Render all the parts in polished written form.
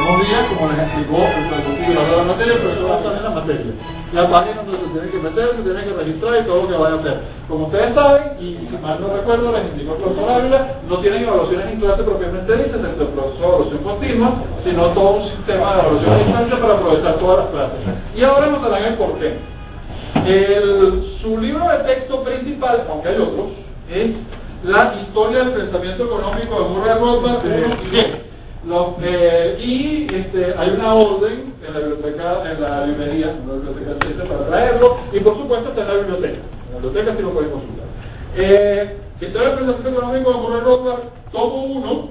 unos días, como les explicó el profesor titular de la materia, el profesor va a estar en la materia. La página donde se tiene que meter, se tiene que registrar y todo lo que vaya a hacer. Como ustedes saben, y si mal no recuerdo, les indicó el profesor Ávila, no tienen evaluaciones en clase propiamente dichas, excepto el profesor de evaluación continua, sino todo un sistema de evaluación a distancia para aprovechar todas las clases. Y ahora notarán el porqué. Su libro de texto principal, aunque hay otros, es La historia del pensamiento económico de Murray Rothbard 1 y 10. Hay una orden en la biblioteca, en la librería, en la biblioteca CIESE para traerlo, y por supuesto está en la biblioteca. En la biblioteca sí lo pueden consultar. Historia del pensamiento económico de Murray Rothbard, tomo 1,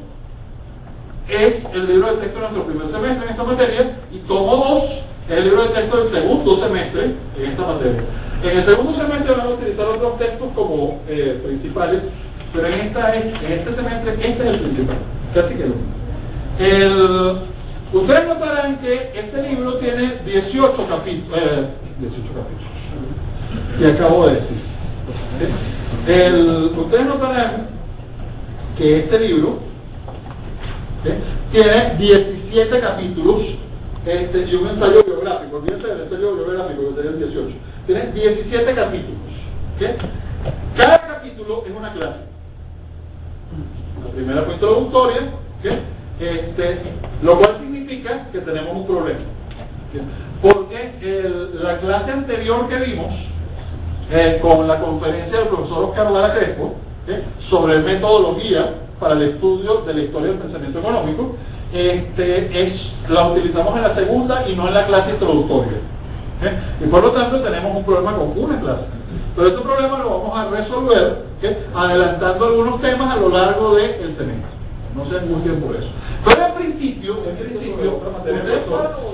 es el libro de texto de nuestro primer semestre en esta materia, y tomo 2 es el libro de texto del segundo semestre en esta materia. En el segundo semestre van a utilizar otros textos como principales, pero en este semestre este es el principal, casi que lo mismo. Ustedes notarán que este libro tiene 18 capítulos, que acabo de decir. Ustedes notarán que este libro tiene 17 capítulos y un ensayo biográfico. Olvídense del ensayo biográfico que tiene 18. Tiene 17 capítulos. Cada capítulo es una clase. La primera fue introductoria, lo cual significa que tenemos un problema. Porque la clase anterior que vimos, con la conferencia del profesor Oscar Lara Crespo, sobre metodología para el estudio de la historia del pensamiento económico, la utilizamos en la segunda y no en la clase introductoria. Y por lo tanto tenemos un problema con una clase. Pero este problema lo vamos a resolver adelantando algunos temas a lo largo del semestre. No se angustien por eso. Pero en principio,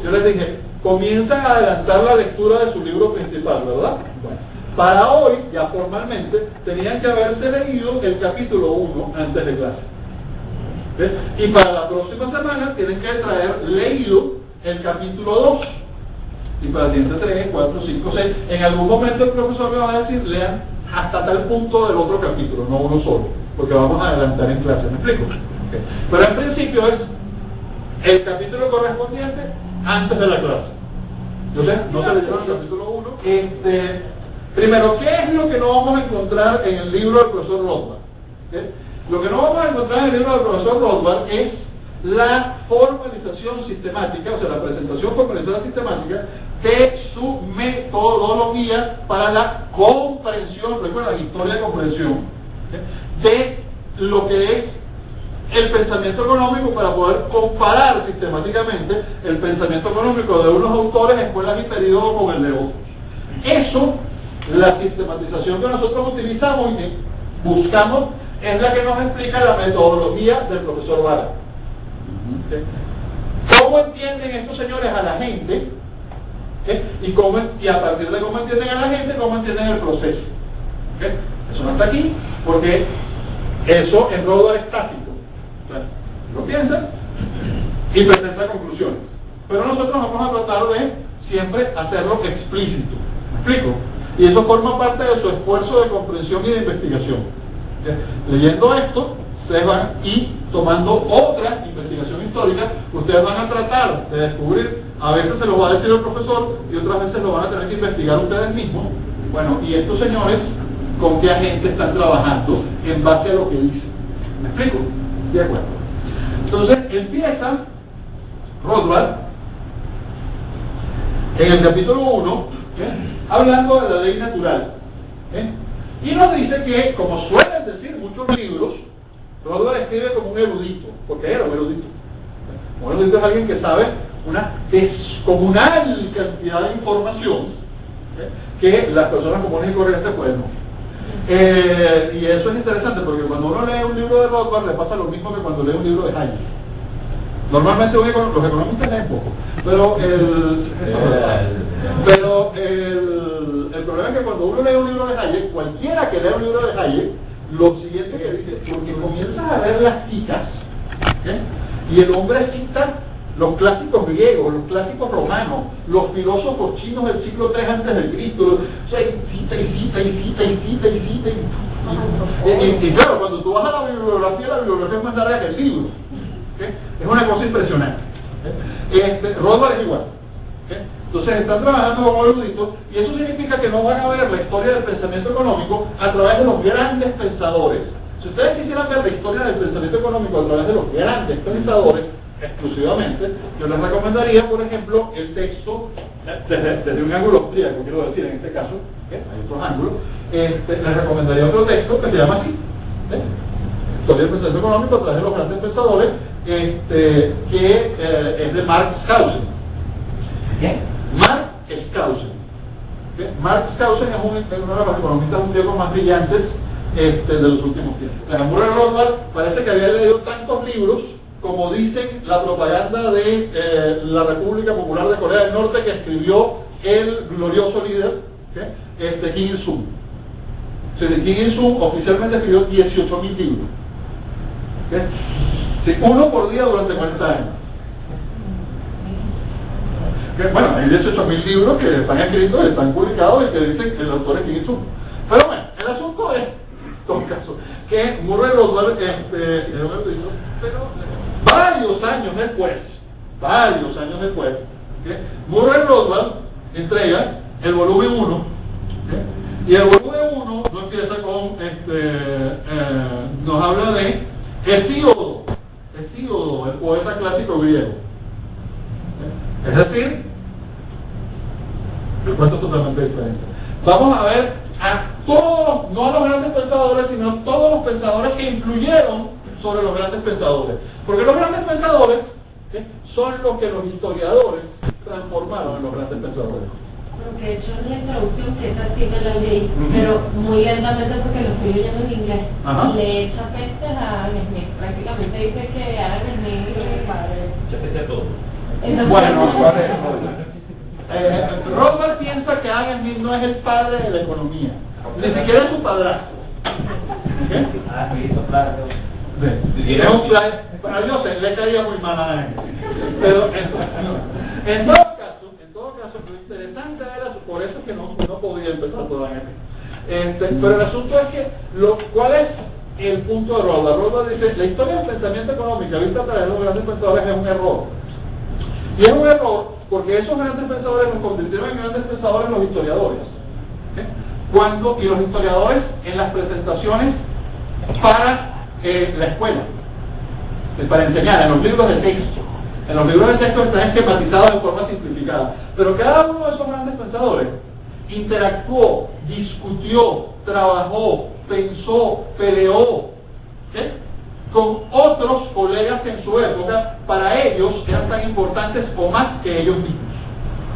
yo les dije, comienzan a adelantar la lectura de su libro principal, ¿verdad? Bueno, para hoy, ya formalmente, tenían que haberse leído el capítulo 1 antes de clase. Y para la próxima semana tienen que traer leído el capítulo 2. Y para el siguiente 3, 4, 5, 6. En algún momento el profesor me va a decir, lean hasta tal punto del otro capítulo, no uno solo, porque vamos a adelantar en clase, ¿me explico? Okay. Pero en principio es el capítulo correspondiente antes de la clase. Entonces, no se leyeron el capítulo 1. Primero, ¿qué es lo que no vamos a encontrar en el libro del profesor Rothbard? Lo que no vamos a encontrar en el libro del profesor Rothbard es la formalización sistemática, o sea, la presentación formalizada sistemática de su metodología para la comprensión, recuerda, la historia de comprensión, de lo que es el pensamiento económico para poder comparar sistemáticamente el pensamiento económico de unos autores, escuelas y periodos con el de otros. Eso, la sistematización que nosotros utilizamos y buscamos, es la que nos explica la metodología del profesor Vara. ¿Cómo entienden estos señores a la gente? Y a partir de cómo entienden a la gente, cómo entienden el proceso. Eso no está aquí, porque eso es Rothbard estático. Lo piensa y presenta conclusiones. Pero nosotros vamos a tratar de siempre hacerlo explícito. ¿Me explico? Y eso forma parte de su esfuerzo de comprensión y de investigación. Leyendo esto, ustedes van y tomando otra investigación histórica, ustedes van a tratar de descubrir, a veces se lo va a decir el profesor y otras veces lo van a tener que investigar ustedes mismos. Bueno, y estos señores, ¿con qué agente están trabajando en base a lo que dicen? ¿Me explico? De acuerdo. Entonces, empieza Rothbard en el capítulo 1, hablando de la ley natural. Y nos dice que, como suelen decir muchos libros, Rothbard escribe como un erudito, porque era un erudito. Un erudito es alguien que sabe una descomunal cantidad de información que las personas comunes y corrientes pues no. Y eso es interesante porque cuando uno lee un libro de Rothbard le pasa lo mismo que cuando lee un libro de Hayek. Normalmente los economistas leen poco, pero el problema es que cuando uno lee un libro de Hayek, cualquiera que lea un libro de Hayek, lo siguiente que dice, porque comienzas a ver las citas, y el hombre cita los clásicos griegos, los clásicos romanos, los filósofos chinos del siglo III antes de Cristo, o sea, cita. Y claro, cuando tú vas a la bibliografía es más larga que el libro. Es una cosa impresionante. Rothbard es igual. Entonces están trabajando como eruditos y eso significa que no van a ver la historia del pensamiento económico a través de los grandes pensadores. Si ustedes quisieran ver la historia del pensamiento económico a través de los grandes pensadores exclusivamente, yo les recomendaría, por ejemplo, el texto desde un ángulo austríaco, quiero decir, en este caso, hay otros ángulos, les recomendaría otro texto que se llama así, Historia del pensamiento económico a través de los grandes pensadores, que es de Marx Skousen. Marx Skousen. Marx Skousen es uno de los economistas austríacos más brillantes de los últimos tiempos. Murray Rothbard parece que había leído tantos libros como dicen la propaganda de la República Popular de Corea del Norte que escribió el glorioso líder Kim Il-sung. Kim Il-sung oficialmente escribió 18.000 libros. Sí, uno por día durante 40 años. Bueno, hay 18.000 libros que están escritos, están publicados y que dicen que el autor es Kim Il-sung. Pero bueno, el asunto es, en todo caso, que Murray Rothbard, pero varios años después, Murray Rothbard entrega el volumen 1, y el volumen 1 no empieza con, nos habla de Hesíodo, el poeta clásico griego. Es decir, el cuento es totalmente diferente. Vamos a ver a todos, no a los grandes pensadores, sino a todos los pensadores que influyeron sobre los grandes pensadores. Porque los grandes pensadores son los que los historiadores transformaron en los grandes pensadores. Porque de hecho en la introducción, que esa sí me la leí, pero muy lentamente porque lo estoy leyendo en inglés, le echa pestes a Adam Smith. Prácticamente dice que Adam Smith es el padre. Chapete a todo. Bueno, Rothbard piensa que Adam Smith no es el padre de la economía, ni siquiera es su padrastro. Es un plan, para Dios le caía muy mal a él. Pero en todo caso, lo interesante era, por eso es que no podía empezar todavía. Pero el asunto es que, ¿cuál es el punto de Rothbard? Rothbard dice, la historia del pensamiento económico vista a través de los grandes pensadores es un error. Y es un error porque esos grandes pensadores nos convirtieron en grandes pensadores los historiadores. Y los historiadores en las presentaciones para la escuela, para enseñar, en los libros de texto. En los libros de texto están esquematizados de forma simplificada. Pero cada uno de esos grandes pensadores interactuó, discutió, trabajó, pensó, peleó con otros colegas que en su época para ellos eran tan importantes o más que ellos mismos.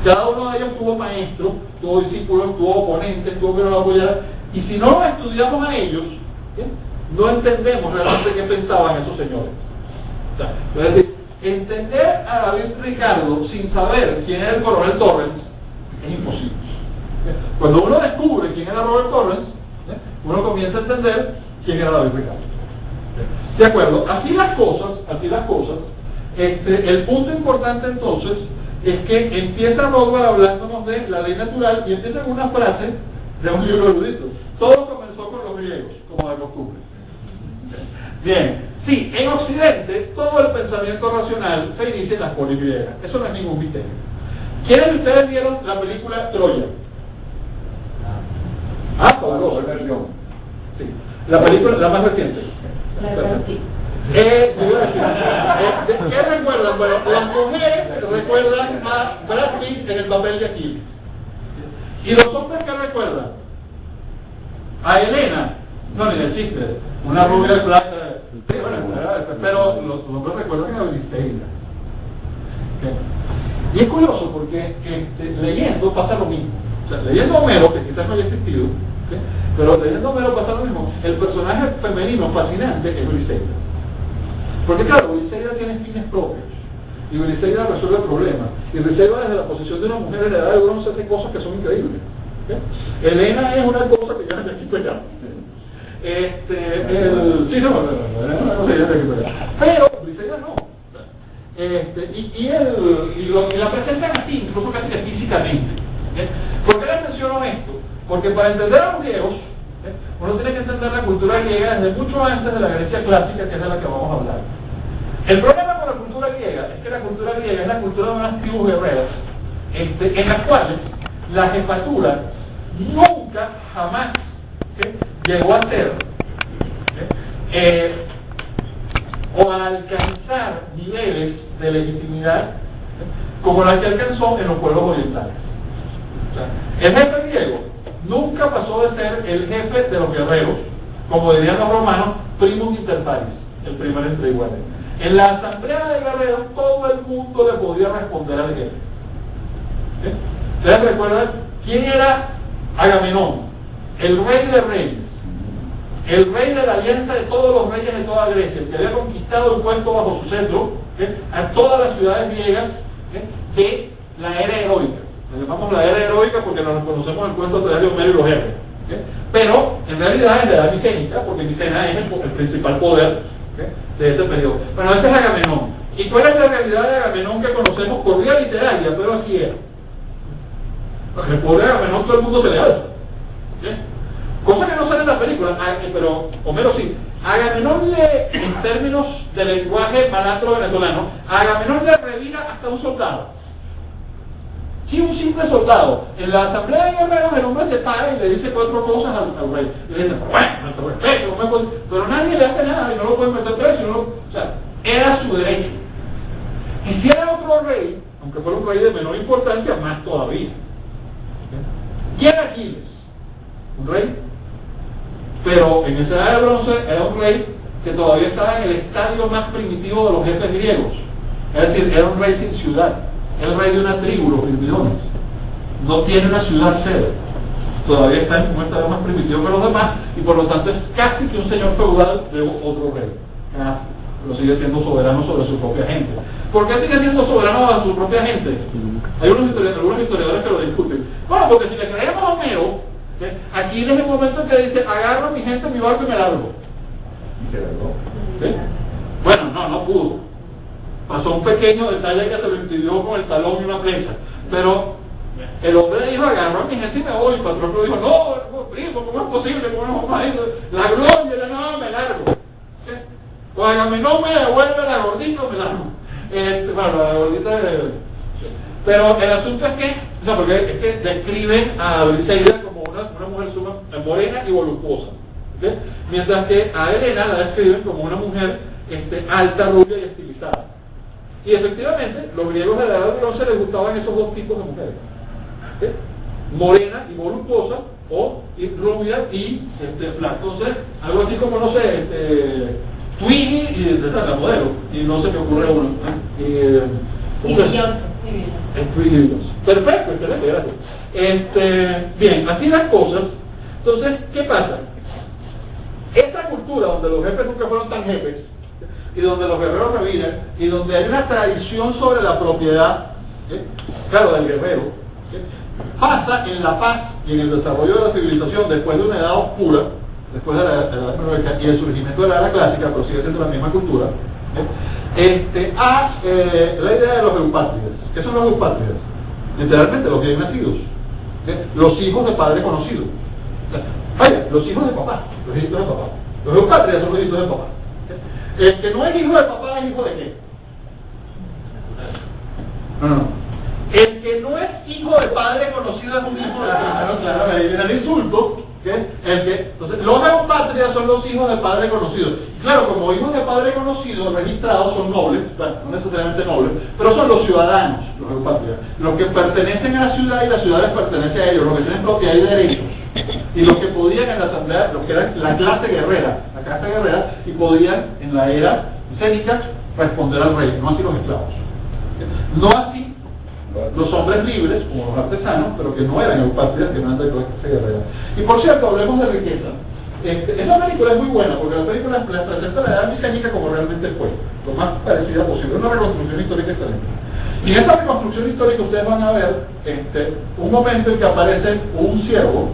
Cada uno de ellos tuvo maestro, tuvo discípulos, tuvo oponentes, tuvo que no lo apoyara. Y si no los estudiamos a ellos, no entendemos realmente qué pensaban esos señores. Es decir, entender a David Ricardo sin saber quién era el coronel Torrens es imposible. Cuando uno descubre quién era Robert Torrens, uno comienza a entender quién era David Ricardo. ¿De acuerdo? Así las cosas, el punto importante entonces es que empieza Rothbard hablándonos de la ley natural y empieza con una frase de un libro erudito. Todo comenzó con los griegos, como de costumbre. Bien, sí, en Occidente todo el pensamiento racional se inicia en las polis griegas. Eso no es ningún misterio. ¿Quiénes de ustedes vieron la película Troya? Claro, sí. La película, la más reciente. ¿Qué recuerdan? Bueno, las mujeres recuerdan a Brad Pitt en el papel de Aquiles. ¿Y los hombres qué recuerdan? A Helena, no, ni de chiste, una rubia de plata. Sí, bueno, pero los hombres recuerdan a Briseida. Y es curioso porque leyendo pasa lo mismo. O sea, leyendo Homero, que quizás no haya existido, pero leyendo Homero pasa lo mismo. El personaje femenino fascinante es Briseida. Porque claro, Briseida tiene fines propios. Y Briseida resuelve el problema. Y Briseida desde la posición de una mujer en la edad de bronce hace cosas que son increíbles. Helena es una cosa que ya no aquí para allá. Sí, no, es una cosa que ya no aquí para allá. Pero Briseida no. Y la presentan así, incluso casi que físicamente. ¿Por qué les menciono esto? Porque para entender a los griegos, uno tiene que entender la cultura griega desde mucho antes de la Grecia clásica, que es de la que vamos a hablar. El problema con la cultura griega es que la cultura griega cultura de unas tribus guerreras, en las cuales la jefatura nunca, jamás llegó a ser o a alcanzar niveles de legitimidad como la que alcanzó en los pueblos orientales. O sea, el jefe griego nunca pasó de ser el jefe de los guerreros, como dirían los romanos, primus inter pares, el primero entre iguales. En la asamblea de guerreros todo el mundo le podía responder al jefe. ¿Ustedes recuerdan quién era Agamenón? El rey de reyes, el rey de la alianza de todos los reyes de toda Grecia, el que había conquistado el puesto bajo su cetro a todas las ciudades griegas de la era heroica. Le llamamos la era heroica porque nos reconocemos el cuento de Homero y los héroes. Pero en realidad es de la micénica, porque Micena es el principal poder de ese periodo. Bueno, este es Agamenón. ¿Y cuál es la realidad de Agamenón que conocemos por vía literaria? Pero así era. Porque el pobre Agamenón todo el mundo se le alza. Cosa que no sale en la película, pero Homero sí. Agamenón en términos de lenguaje malandro venezolano, Agamenón le revira hasta un soldado. Si un simple soldado en la asamblea de guerreros, el hombre se para y le dice 4 cosas al rey. Y le dice, bueno, nuestro respeto, pero nadie le hace nada y no lo pueden meter preso. O sea, era su derecho. Y si era otro rey, aunque fuera un rey de menor importancia, más todavía. ¿Quién era Aquiles? Un rey. Pero en esa edad de bronce era un rey que todavía estaba en el estadio más primitivo de los jefes griegos. Es decir, era un rey sin ciudad. Era el rey de una tribu, los Mirmidones. No tiene una ciudad sede. Todavía está en un estadio más primitivo que los demás y por lo tanto es casi que un señor feudal de otro rey. Pero sigue siendo soberano sobre su propia gente. ¿Por qué sigue siendo soberano sobre su propia gente? Hay algunos historiadores que lo discuten. Bueno, porque si le creemos a Homero, aquí es el momento en que dice, agarro a mi gente en mi barco y me largo. Bueno, no pudo. Pasó un pequeño detalle que se lo impidió con el talón y una flecha. Pero el hombre dijo, agarro a mi gente y me voy. El patrón dijo, no, primo, ¿cómo es posible? ¿Cómo no vamos a ir? La gloria, no, me largo. Pues Agamenón me devuelve la gordita, me largo. Bueno, la gordita pero el asunto es que, no, porque es que describen a Briseida como una mujer morena y voluptuosa, mientras que a Helena la describen como una mujer alta, rubia y estilizada. Y efectivamente, los griegos de la edad de bronce les gustaban esos dos tipos de mujeres, morena y voluptuosa, o rubia y flaca. Entonces, algo así como, no sé, Twiggy y la modelo, y no se me ocurre uno. Perfecto, excelente, gracias. Bien, así las cosas. Entonces, ¿qué pasa? Esta cultura donde los jefes nunca fueron tan jefes, y donde los guerreros reviran, y donde hay una tradición sobre la propiedad, claro, del guerrero, pasa en la paz y en el desarrollo de la civilización después de una edad oscura, después de la edad heroica y el surgimiento de la edad clásica, pero sigue siendo la misma cultura, a la idea de los eupátridas. ¿Qué son los eupátridas? Literalmente los bien nacidos, los hijos de padre conocido. Vaya, los hijos de papá, los hijos de papá. Los eupátridas son los hijos de papá. El que no es hijo de papá es hijo de qué. No. El que no es hijo de padre conocido es un hijo de papá. Claro, ahí viene el insulto. Entonces, los eupátridas son los hijos de padre conocido. Claro, como hijos de padre conocido registrados son nobles, bueno, no necesariamente nobles, pero son los ciudadanos, los eupátridas, los que pertenecen a la ciudad y la ciudad les pertenece a ellos, los que tienen propiedad y derechos, y los que podían en la asamblea, los que eran la clase guerrera, y podían en la era micénica responder al rey, no así los esclavos. No así los hombres libres, como los artesanos, pero que no eran eupátridas, que no eran de clase guerrera. Y por cierto, hablemos de riqueza. Esa película es muy buena, porque la película la presenta la edad micénica como realmente fue, lo más parecida posible, una reconstrucción histórica excelente. Y en esta reconstrucción histórica ustedes van a ver un momento en que aparece un siervo,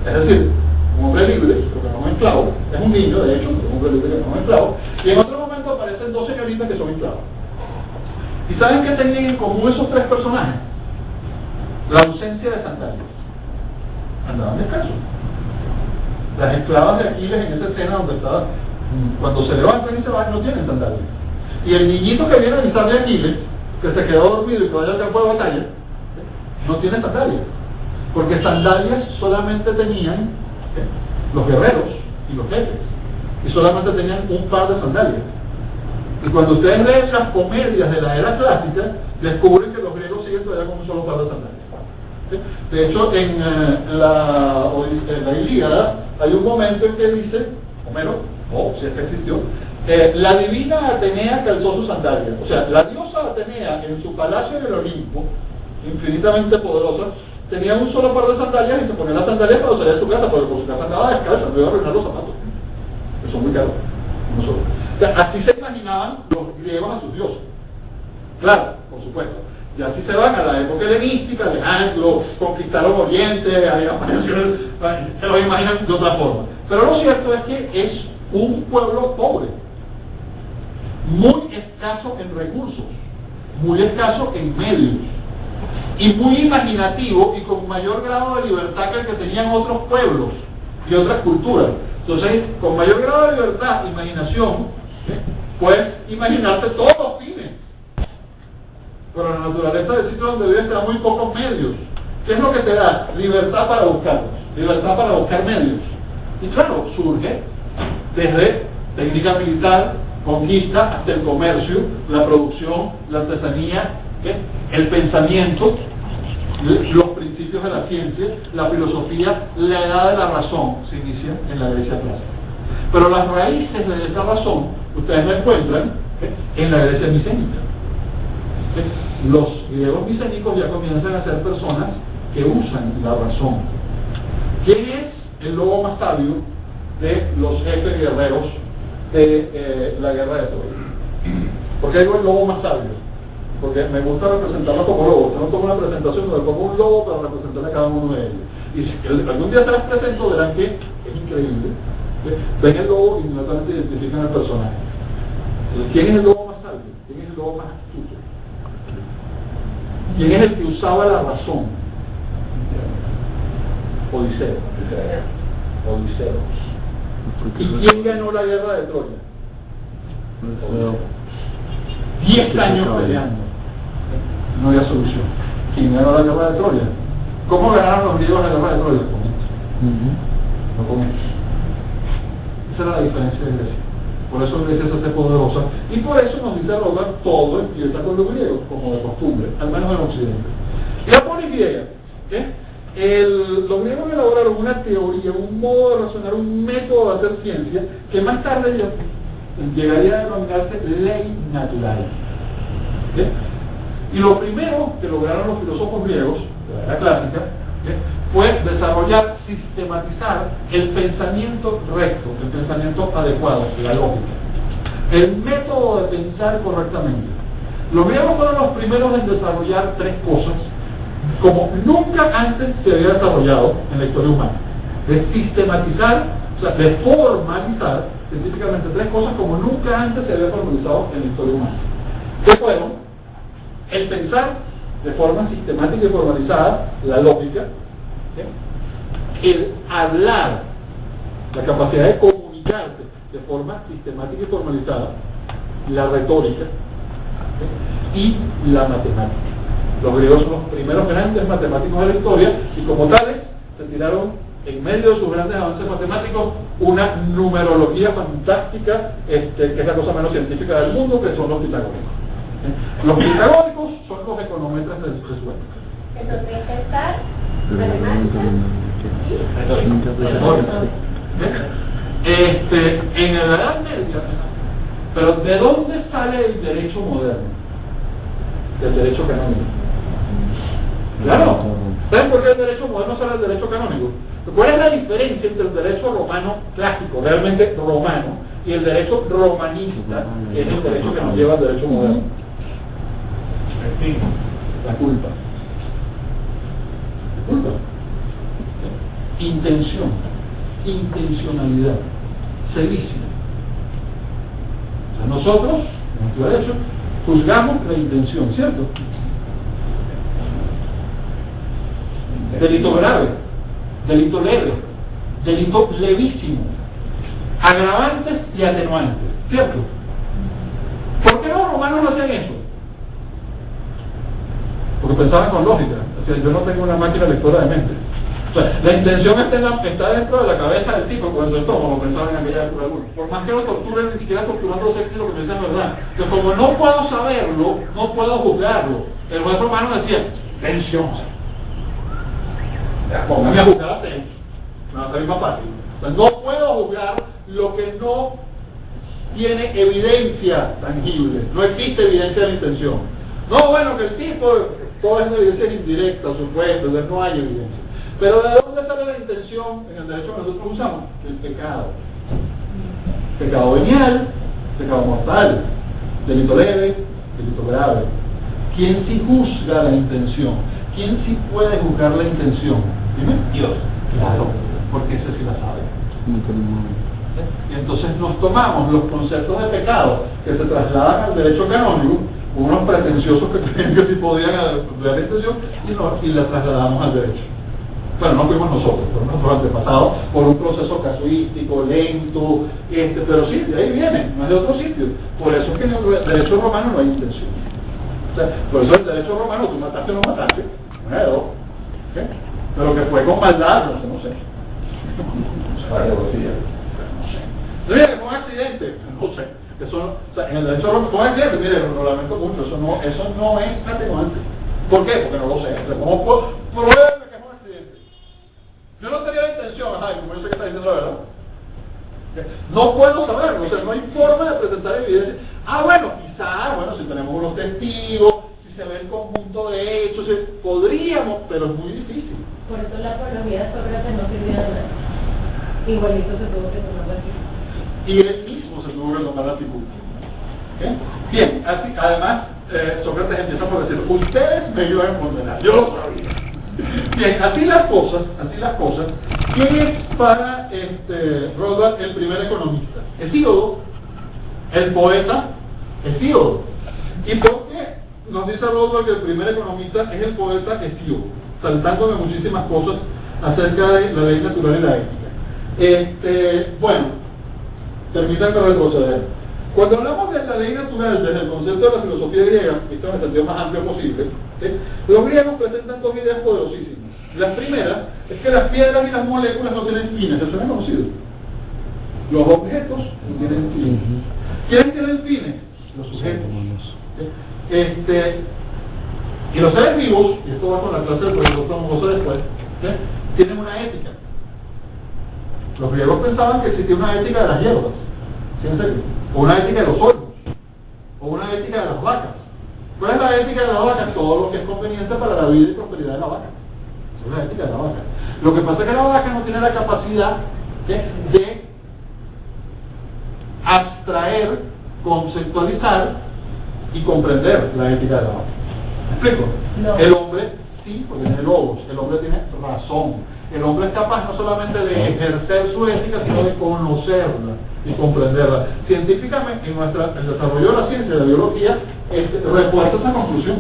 es decir, un hombre libre, porque no es esclavo, es un niño de hecho, un hombre libre que no es esclavo, y en otro momento aparecen dos señoritas que son esclavos. ¿Y saben qué tenían en común esos tres personajes? La ausencia de sandalias. Andaban descalzos. Las esclavas de Aquiles en esa escena donde estaba, cuando se levantan y se van, no tienen sandalias. Y el niñito que viene a visitarle a Aquiles, que se quedó dormido y que vaya al campo de batalla, no tiene sandalias, porque sandalias solamente tenían los guerreros y los jefes, y solamente tenían un par de sandalias. Y cuando ustedes leen las comedias de la era clásica, descubren que los griegos siguen todavía con un solo par de sandalias. De hecho, en la Ilíada hay un momento en que dice, Homero, si es que existió, la divina Atenea calzó sus sandalias. O sea, la diosa Atenea en su palacio en el Olimpo, infinitamente poderosa, tenía un solo par de sandalias y se ponía las sandalias para salir de su casa, porque por su casa andaba descalza, no iba a arruinar los zapatos. Eso es muy caro. No solo. O sea, así se imaginaban los griegos a sus dioses. Claro, por supuesto. Y así se van a la época helenística, Alejandro, conquistaron Oriente, se lo imaginan de otra forma. Pero lo cierto es que es un pueblo pobre, muy escaso en recursos, muy escaso en medios, y muy imaginativo y con mayor grado de libertad que el que tenían otros pueblos y otras culturas. Entonces, con mayor grado de libertad, imaginación, puedes imaginarte todos los fines. Pero la naturaleza del sitio donde vives te da muy pocos medios. ¿Qué es lo que te da? Libertad para buscarlos, libertad para buscar medios. Y claro, surge desde técnica militar, conquista, hasta el comercio, la producción, la artesanía, el pensamiento, los principios de la ciencia, la filosofía, la edad de la razón se inicia en la Grecia clásica. Pero las raíces de esa razón ustedes la encuentran en la Grecia micénica. Los griegos micénicos ya comienzan a ser personas que usan la razón. ¿Quién es el lobo más sabio de los jefes guerreros de la guerra de Troya? ¿Por qué digo el lobo más sabio? Porque me gusta representarlo como lobo. Yo no tomo una presentación donde pongo un lobo para representar a cada uno de ellos. Y si algún día se las presento, verán que es increíble. Ven el lobo y inmediatamente identifican al personaje. Entonces, ¿quién es el lobo más sabio? ¿Quién es el lobo más astuto? ¿Quién es el que usaba la razón? Odiseo. ¿Y quién ganó la guerra de Troya? Odiseo. 10 años peleando. No había solución. ¿Quién ganó la guerra de Troya? ¿Cómo ganaron los griegos la guerra de Troya? Con esto. No con esto. Esa era la diferencia de Grecia. Por eso Grecia se hace poderosa. Y por eso nos dice Roma, todo empieza con los griegos, como de costumbre, al menos en Occidente. Y la polis griega. Los griegos elaboraron una teoría, un modo de razonar, un método de hacer ciencia, que más tarde llegaría a denominarse ley natural. Y lo primero que lograron los filósofos griegos, de la era clásica, fue desarrollar, sistematizar el pensamiento recto, el pensamiento adecuado, la lógica, el método de pensar correctamente. Los griegos fueron los primeros en desarrollar 3 cosas como nunca antes se había desarrollado en la historia humana: de sistematizar, o sea, de formalizar científicamente 3 cosas como nunca antes se había formalizado en la historia humana. ¿Qué fueron? El pensar de forma sistemática y formalizada, la lógica, el hablar, la capacidad de comunicarte de forma sistemática y formalizada, la retórica, y la matemática. Los griegos son los primeros grandes matemáticos de la historia y como tales se tiraron en medio de sus grandes avances matemáticos una numerología fantástica, que es la cosa menos científica del mundo, que son los pitagóricos. Los pitagóricos son los econometras de su época. Entonces, pensar, matemática y en la Edad Media, pero ¿de dónde sale el derecho moderno? Del derecho canónico. Claro. ¿Saben por qué el derecho moderno sale del derecho canónico? ¿Cuál es la diferencia entre el derecho romano clásico, realmente romano, y el derecho romanista, que es el derecho que nos lleva al derecho moderno? La culpa. La culpa. Intención. Intencionalidad. Sevicia. O sea, nosotros, en nuestro derecho, juzgamos la intención, ¿cierto? Delito grave, delito leve, delito levísimo, agravantes y atenuantes, ¿cierto? ¿Por qué los romanos no hacían eso? pensaban con lógica. O sea, yo no tengo una máquina lectora de mente. O sea, la intención está dentro de la cabeza del tipo, cuando el estómago pensaba en aquella época. Por más que lo torturen, ni siquiera torturando sé si lo que piensa es verdad. Que como no puedo saberlo, no puedo juzgarlo. El juez romano decía, tensión. Póngame a juzgar a tensión. Me va a salir más fácil. Entonces, no puedo juzgar lo que no tiene evidencia tangible. No existe evidencia de la intención. No, bueno, que el tipo, toda esa evidencia es indirecta, supuesto, entonces no hay evidencia. Pero ¿de dónde sale la intención en el derecho que nosotros usamos? El pecado. Pecado venial, pecado mortal, delito leve, delito grave. ¿Quién sí juzga la intención? ¿Quién sí puede juzgar la intención? Dime, Dios. Claro, porque ese sí la sabe. Y entonces nos tomamos los conceptos de pecado que se trasladan al derecho canónico, unos pretenciosos que creían que sí podían ver la intención, y la trasladamos al derecho. Bueno, no fuimos nosotros, fuimos nuestros antepasados por un proceso casuístico, lento, pero sí, de ahí viene, no es de otro sitio. Por eso es que en el derecho romano no hay intención. O sea, por eso en el derecho romano tú mataste o no mataste, no es de dos. ¿Okay? Pero que fue con maldad, no sé. Mire, fue un accidente, no sé. Eso, o sea, en el derecho romano fue un accidente, mire, lo lamento mucho, eso no es atenuante. ¿Por qué? Porque no lo sé. O sea, ¿cómo puedo probar que es un accidente? Yo no tenía la intención, como yo sé que está diciendo la verdad. No puedo saberlo, o sea, no hay forma de presentar evidencia. Bueno, si tenemos unos testigos, si se ve el conjunto de hechos, podríamos, pero es muy difícil. Por eso la apología de Sócrates no sirvió de nada. Igualito se tuvo que tomar la actitud. Y él mismo se tuvo que tomar la actitud. Bien, así, además, Sócrates empieza por decir, ustedes me iban a condenar, yo lo sabía. Bien, así las cosas, ¿quién es para Rothbard el primer economista? Hesíodo, el poeta Hesíodo. ¿Y por qué nos dice Rothbard que el primer economista es el poeta Hesíodo? Saltándome muchísimas cosas acerca de la ley natural y la ética. Bueno, permítanme retroceder. Cuando hablamos de la ley natural desde el concepto de la filosofía griega, visto en el sentido más amplio posible, los griegos presentan dos ideas poderosísimas. La primera es que las piedras y las moléculas no tienen fines, eso no es conocido. Los objetos no tienen fines. ¿Quiénes tienen fines? Los sujetos. Y los seres vivos, y esto va con la clase del profesor Tomoso después, tienen una ética. Los griegos pensaban que existía una ética de las hierbas, ¿sí, en serio? O una ética de los olmos, o una ética de las vacas. ¿Cuál es la ética de las vacas? Todo lo que es conveniente para la vida y prosperidad de la vaca. Esa es la ética de la vaca. Lo que pasa es que la vaca no tiene la capacidad de abstraer, conceptualizar y comprender la ética de la vaca. ¿Me explico? No. El hombre sí, porque tiene logos, el hombre tiene razón. El hombre es capaz no solamente de ejercer su ética, sino de conocerla y comprenderla. Científicamente, el desarrollo de la ciencia, de la biología, refuerza esa conclusión.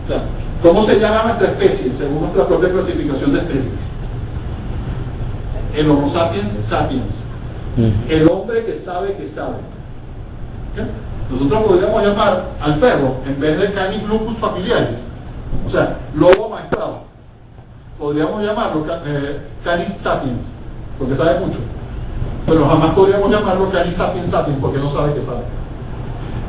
O sea, ¿cómo se llama nuestra especie? Según nuestra propia clasificación de especies. El Homo sapiens sapiens. El hombre que sabe que sabe. ¿Okay? Nosotros podríamos llamar al perro, en vez de Canis lupus familiaris, o sea, lobo maestrado, podríamos llamarlo Canis sapiens, porque sabe mucho. Pero jamás podríamos llamarlo Canis sapiens sapiens, porque no sabe que sabe.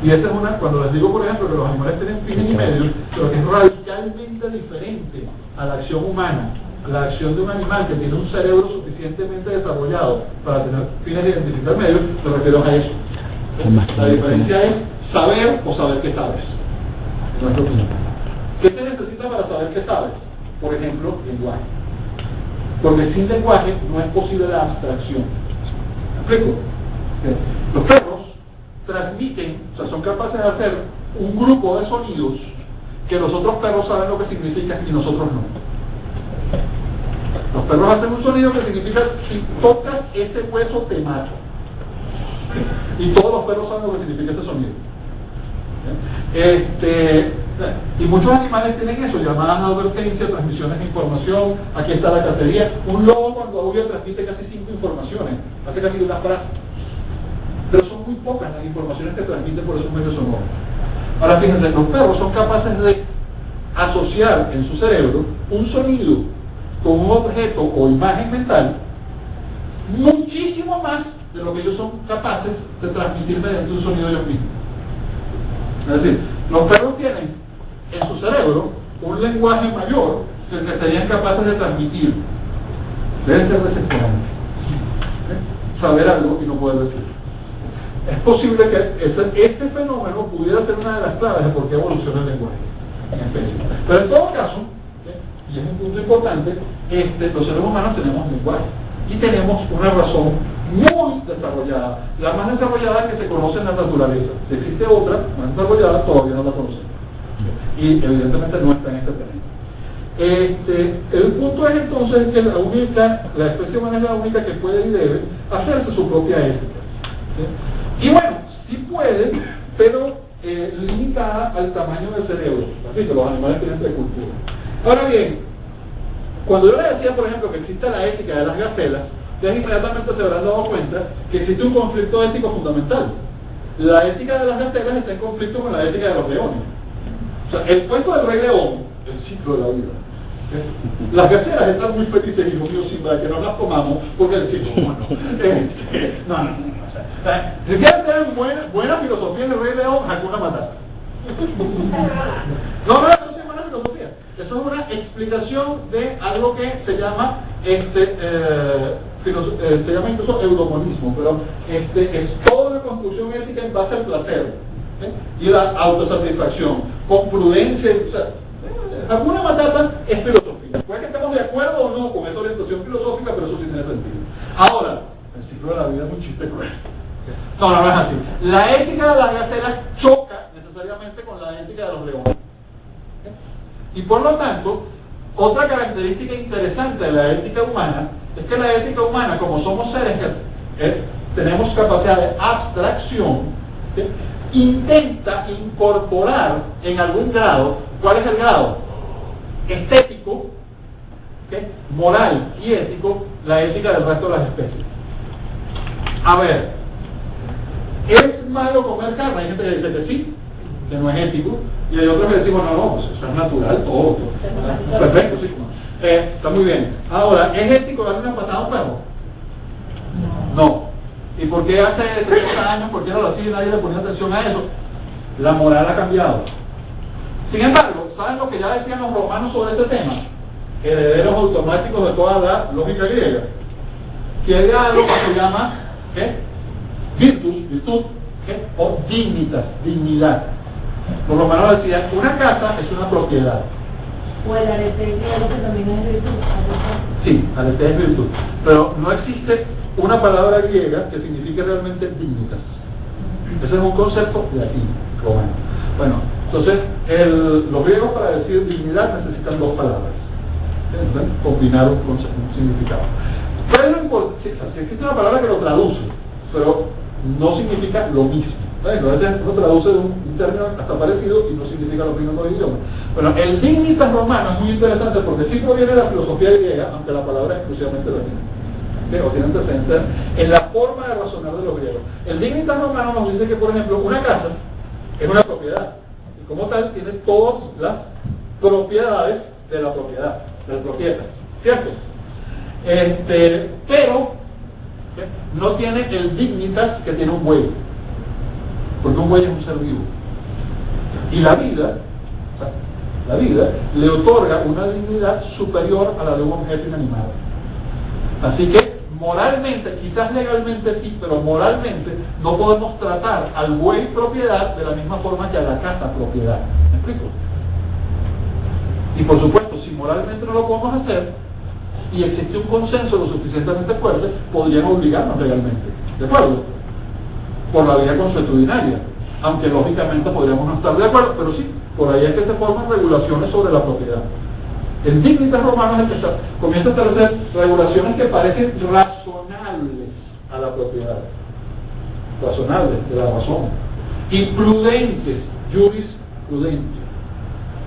Y esta es una, cuando les digo, por ejemplo, que los animales tienen fines y medios, pero que es radicalmente diferente a la acción humana, a la acción de un animal que tiene un cerebro suficientemente desarrollado para tener fines de identificar medios, me refiero a eso. La diferencia es saber o saber que sabes. ¿Qué se necesita para saber que sabes? Por ejemplo, lenguaje. Porque sin lenguaje no es posible la abstracción. ¿Me explico? Los perros transmiten, o sea, son capaces de hacer un grupo de sonidos que los otros perros saben lo que significa y nosotros no. Los perros hacen un sonido que significa, si tocas este hueso te mato. Y todos los perros saben lo que significa este sonido. Y muchos animales tienen eso, llamadas de advertencia, transmisiones de información. Aquí está la cacería. Un lobo cuando aúlla transmite casi 5 informaciones, hace casi una frase. Pero son muy pocas las informaciones que transmiten por esos medios sonoros. Ahora fíjense, los perros son capaces de asociar en su cerebro un sonido con un objeto o imagen mental muchísimo más de lo que ellos son capaces de transmitir mediante un sonido ellos mismos. Es decir, los perros tienen en su cerebro un lenguaje mayor que el que serían capaces de transmitir. Debe ser desesperante saber algo y no poder decirlo. Es posible que este fenómeno pudiera ser una de las claves de por qué evoluciona el lenguaje en especie. Pero en todo caso, y es un punto importante, los seres humanos tenemos lenguaje y tenemos una razón muy desarrollada, la más desarrollada que se conoce en la naturaleza. Si existe otra más desarrollada, todavía no la conocemos. Y evidentemente no está en este terreno. El punto es entonces que la especie humana es la única que puede y debe hacerse su propia ética. ¿Sí? Y bueno, sí puede, pero limitada al tamaño del cerebro. Así que los animales tienen precultura. Ahora bien, cuando yo les decía, por ejemplo, que existe la ética de las gacelas, ustedes inmediatamente se habrán dado cuenta que existe un conflicto ético fundamental. La ética de las gacelas está en conflicto con la ética de los leones. O sea, el cuento del Rey León, el ciclo de la vida. Las gacelas están muy felices, hijo mío, Simba, que no las comamos, porque el ciclo, bueno, si quieren tener buena filosofía en el Rey León, Hakuna Matata. No, eso es buena filosofía. Eso es una explicación de algo que se llama se llama incluso eudomonismo, pero es toda una construcción ética en base al placer y la autosatisfacción, con prudencia. O sea, Hakuna Matata es filosofía. Puede que estemos de acuerdo o no con esta orientación filosófica, pero eso sí tiene sentido. Ahora, el ciclo de la vida es un chiste cruel. No es así. La ética de las gacelas choca necesariamente con la ética de los leones. Y por lo tanto, otra característica interesante de la ética humana es que la ética humana, como somos seres que tenemos capacidad de abstracción, ¿sí?, intenta incorporar en algún grado. ¿Cuál es el grado? Estético, ¿sí?, moral y ético, la ética del resto de las especies. A ver, ¿es malo comer carne? Hay gente que dice que sí, que no es ético, y hay otros que decimos, no, pues eso es natural, todo. Perfecto, sí. Está muy bien. Ahora, ¿es ético darle una patada a un perro? No. ¿Y por qué hace 30 años, por qué no lo hacía y nadie le ponía atención a eso? La moral ha cambiado. Sin embargo, ¿saben lo que ya decían los romanos sobre este tema? Herederos automáticos de toda la lógica griega. Que había algo que se llama, ¿qué?, virtud, ¿qué?, o dignitas, dignidad. Los romanos decían, una casa es una propiedad. O el arete griego que también es virtud. Sí, arete es virtud. Pero no existe una palabra griega que signifique realmente dignitas. Ese es un concepto latino, romano. Bueno, entonces, los griegos para decir dignidad necesitan dos palabras. Combinar un significado. Pero si existe una palabra que lo traduce, pero no significa lo mismo. A veces uno traduce de un término hasta parecido y no significa lo mismo en los idiomas. Bueno, el dignitas romano es muy interesante porque sí proviene de la filosofía griega, aunque la palabra es exclusivamente latina. O tiene antecedentes en la forma de razonar de los griegos. El dignitas romano nos dice que, por ejemplo, una casa es una propiedad y como tal tiene todas las propiedades de la propiedad, del propietario, ¿cierto? Pero no tiene el dignitas que tiene un buey, porque un buey es un ser vivo. Y la vida le otorga una dignidad superior a la de un objeto inanimado. Así que moralmente, quizás legalmente sí, pero moralmente no podemos tratar al buey propiedad de la misma forma que a la casa propiedad. ¿Me explico? Y por supuesto, si moralmente no lo podemos hacer y existe un consenso lo suficientemente fuerte, podrían obligarnos legalmente. ¿De acuerdo? Por la vía consuetudinaria, aunque lógicamente podríamos no estar de acuerdo, pero sí, por ahí es que se forman regulaciones sobre la propiedad. El dignitas romano es el que comienza a establecer regulaciones que parecen razonables a la propiedad, razonables de la razón, y prudentes,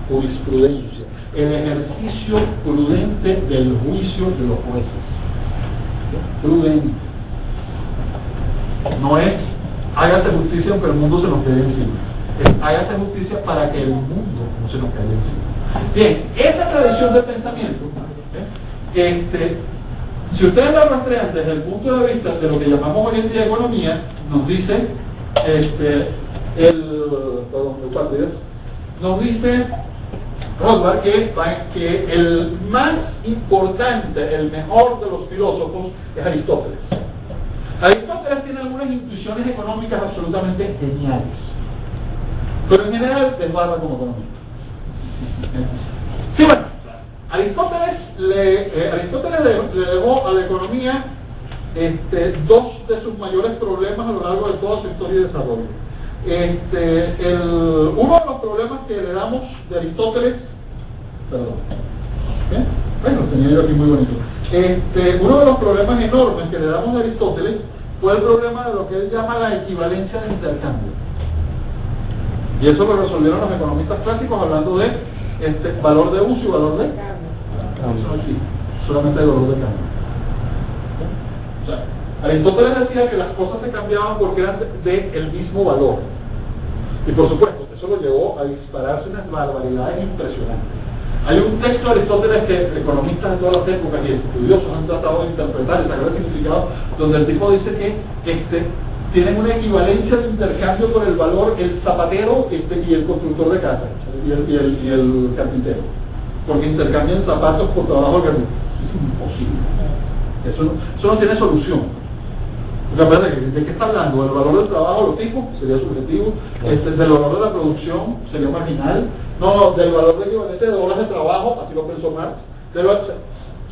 jurisprudencia, el ejercicio prudente del juicio de los jueces. Prudente. No es hágase justicia aunque el mundo se nos quede encima. Es hágase justicia para que el mundo no se nos quede encima. Bien, esa tradición de pensamiento, si ustedes la rastrean desde el punto de vista de lo que llamamos hoy en día economía, nos dice nos dice Rothbard que el más importante, el mejor de los filósofos es Aristóteles. Aristóteles tiene algunas intuiciones económicas absolutamente geniales, pero en general desbarra como economista. Sí, bueno, Aristóteles le dejó a la economía dos de sus mayores problemas a lo largo de toda su historia y desarrollo. Uno de los problemas que heredamos de Aristóteles, bueno, tenía yo aquí muy bonito. Uno de los problemas enormes que heredamos de Aristóteles fue el problema de lo que él llama la equivalencia de intercambio. Y eso lo resolvieron los economistas clásicos hablando de valor de uso y valor de cambio. Solamente hay valor de cambio. O sea, Aristóteles decía que las cosas se cambiaban porque eran del mismo valor. Y por supuesto, eso lo llevó a dispararse unas barbaridades impresionantes. Hay un texto de Aristóteles que economistas de todas las épocas y estudiosos han tratado de interpretar y sacar el significado, donde el tipo dice que tienen una equivalencia de intercambio por el valor el zapatero y el constructor de casa y el carpintero, porque intercambian zapatos por trabajo del carpintero. Es imposible. Eso no tiene solución. ¿De qué está hablando? ¿Del valor del trabajo, los tipos? Sería subjetivo. ¿Del valor de la producción? Sería marginal. No, del valor de equivalente de horas de trabajo, así lo pensó Marx. Eso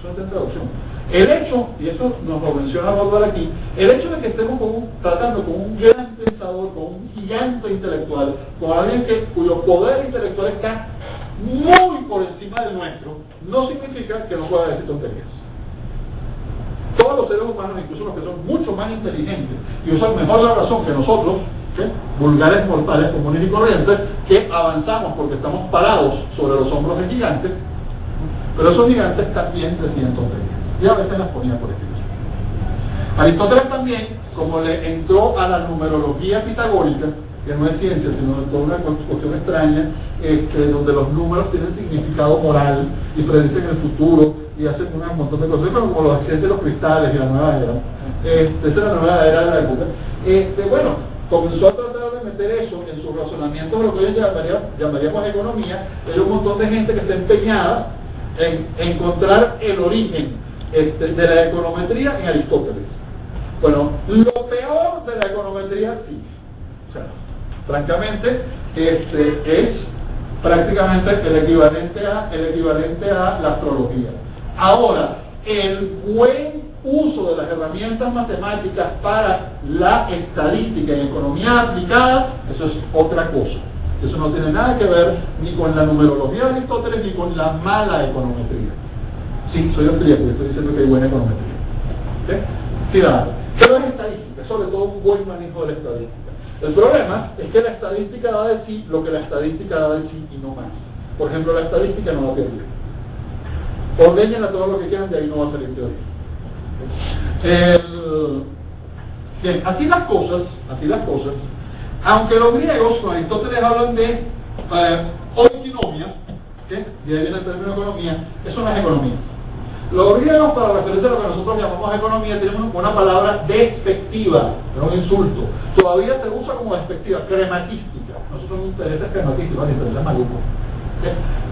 no tiene traducción. El hecho, y eso nos lo menciona Rothbard aquí, el hecho de que estemos tratando con un gran pensador, con un gigante intelectual, con alguien cuyo poder intelectual está muy por encima del nuestro, no significa que no pueda decir tonterías. Todos los seres humanos, incluso los que son mucho más inteligentes y usan mejor la razón que nosotros, vulgares mortales, comunes y corrientes, que avanzamos porque estamos parados sobre los hombros de gigantes, pero esos gigantes también decían tonterías y a veces las ponían por escrito. Aristóteles también, como le entró a la numerología pitagórica, que no es ciencia, sino toda una cuestión extraña, donde los números tienen significado moral y predicen el futuro y hacen un montón de cosas, pero como los accidentes de los cristales y la nueva era. Esa es la nueva era de la época. Bueno, comenzó a tratar de meter eso en su razonamiento de lo que hoy llamaríamos economía. Hay un montón de gente que está empeñada en encontrar el origen de la econometría en Aristóteles. Bueno, lo peor de la econometría, sí. O sea, francamente, es prácticamente el equivalente a la astrología. Ahora, el buen uso de las herramientas matemáticas para la estadística y economía aplicada, eso es otra cosa. Eso no tiene nada que ver ni con la numerología de Aristóteles ni con la mala econometría. Sí, soy austríaco y estoy diciendo que hay buena econometría. Sí, nada. Pero es estadística, sobre todo un buen manejo de la estadística. El problema es que la estadística da de sí lo que la estadística da de sí y no más. Por ejemplo, la estadística no va a teoría. Ordeñenla todo lo que quieran, de ahí no va a salir teoría. Bien, así las cosas, aunque los griegos con Aristóteles hablan de oikonomia, y ahí viene el término economía, eso no es economía. Los griegos, para referirse a lo que nosotros llamamos economía, tienen una palabra despectiva, es un insulto. Todavía se usa como despectiva, crematística. Nosotros nos interesa crematística, nos interesa maluco.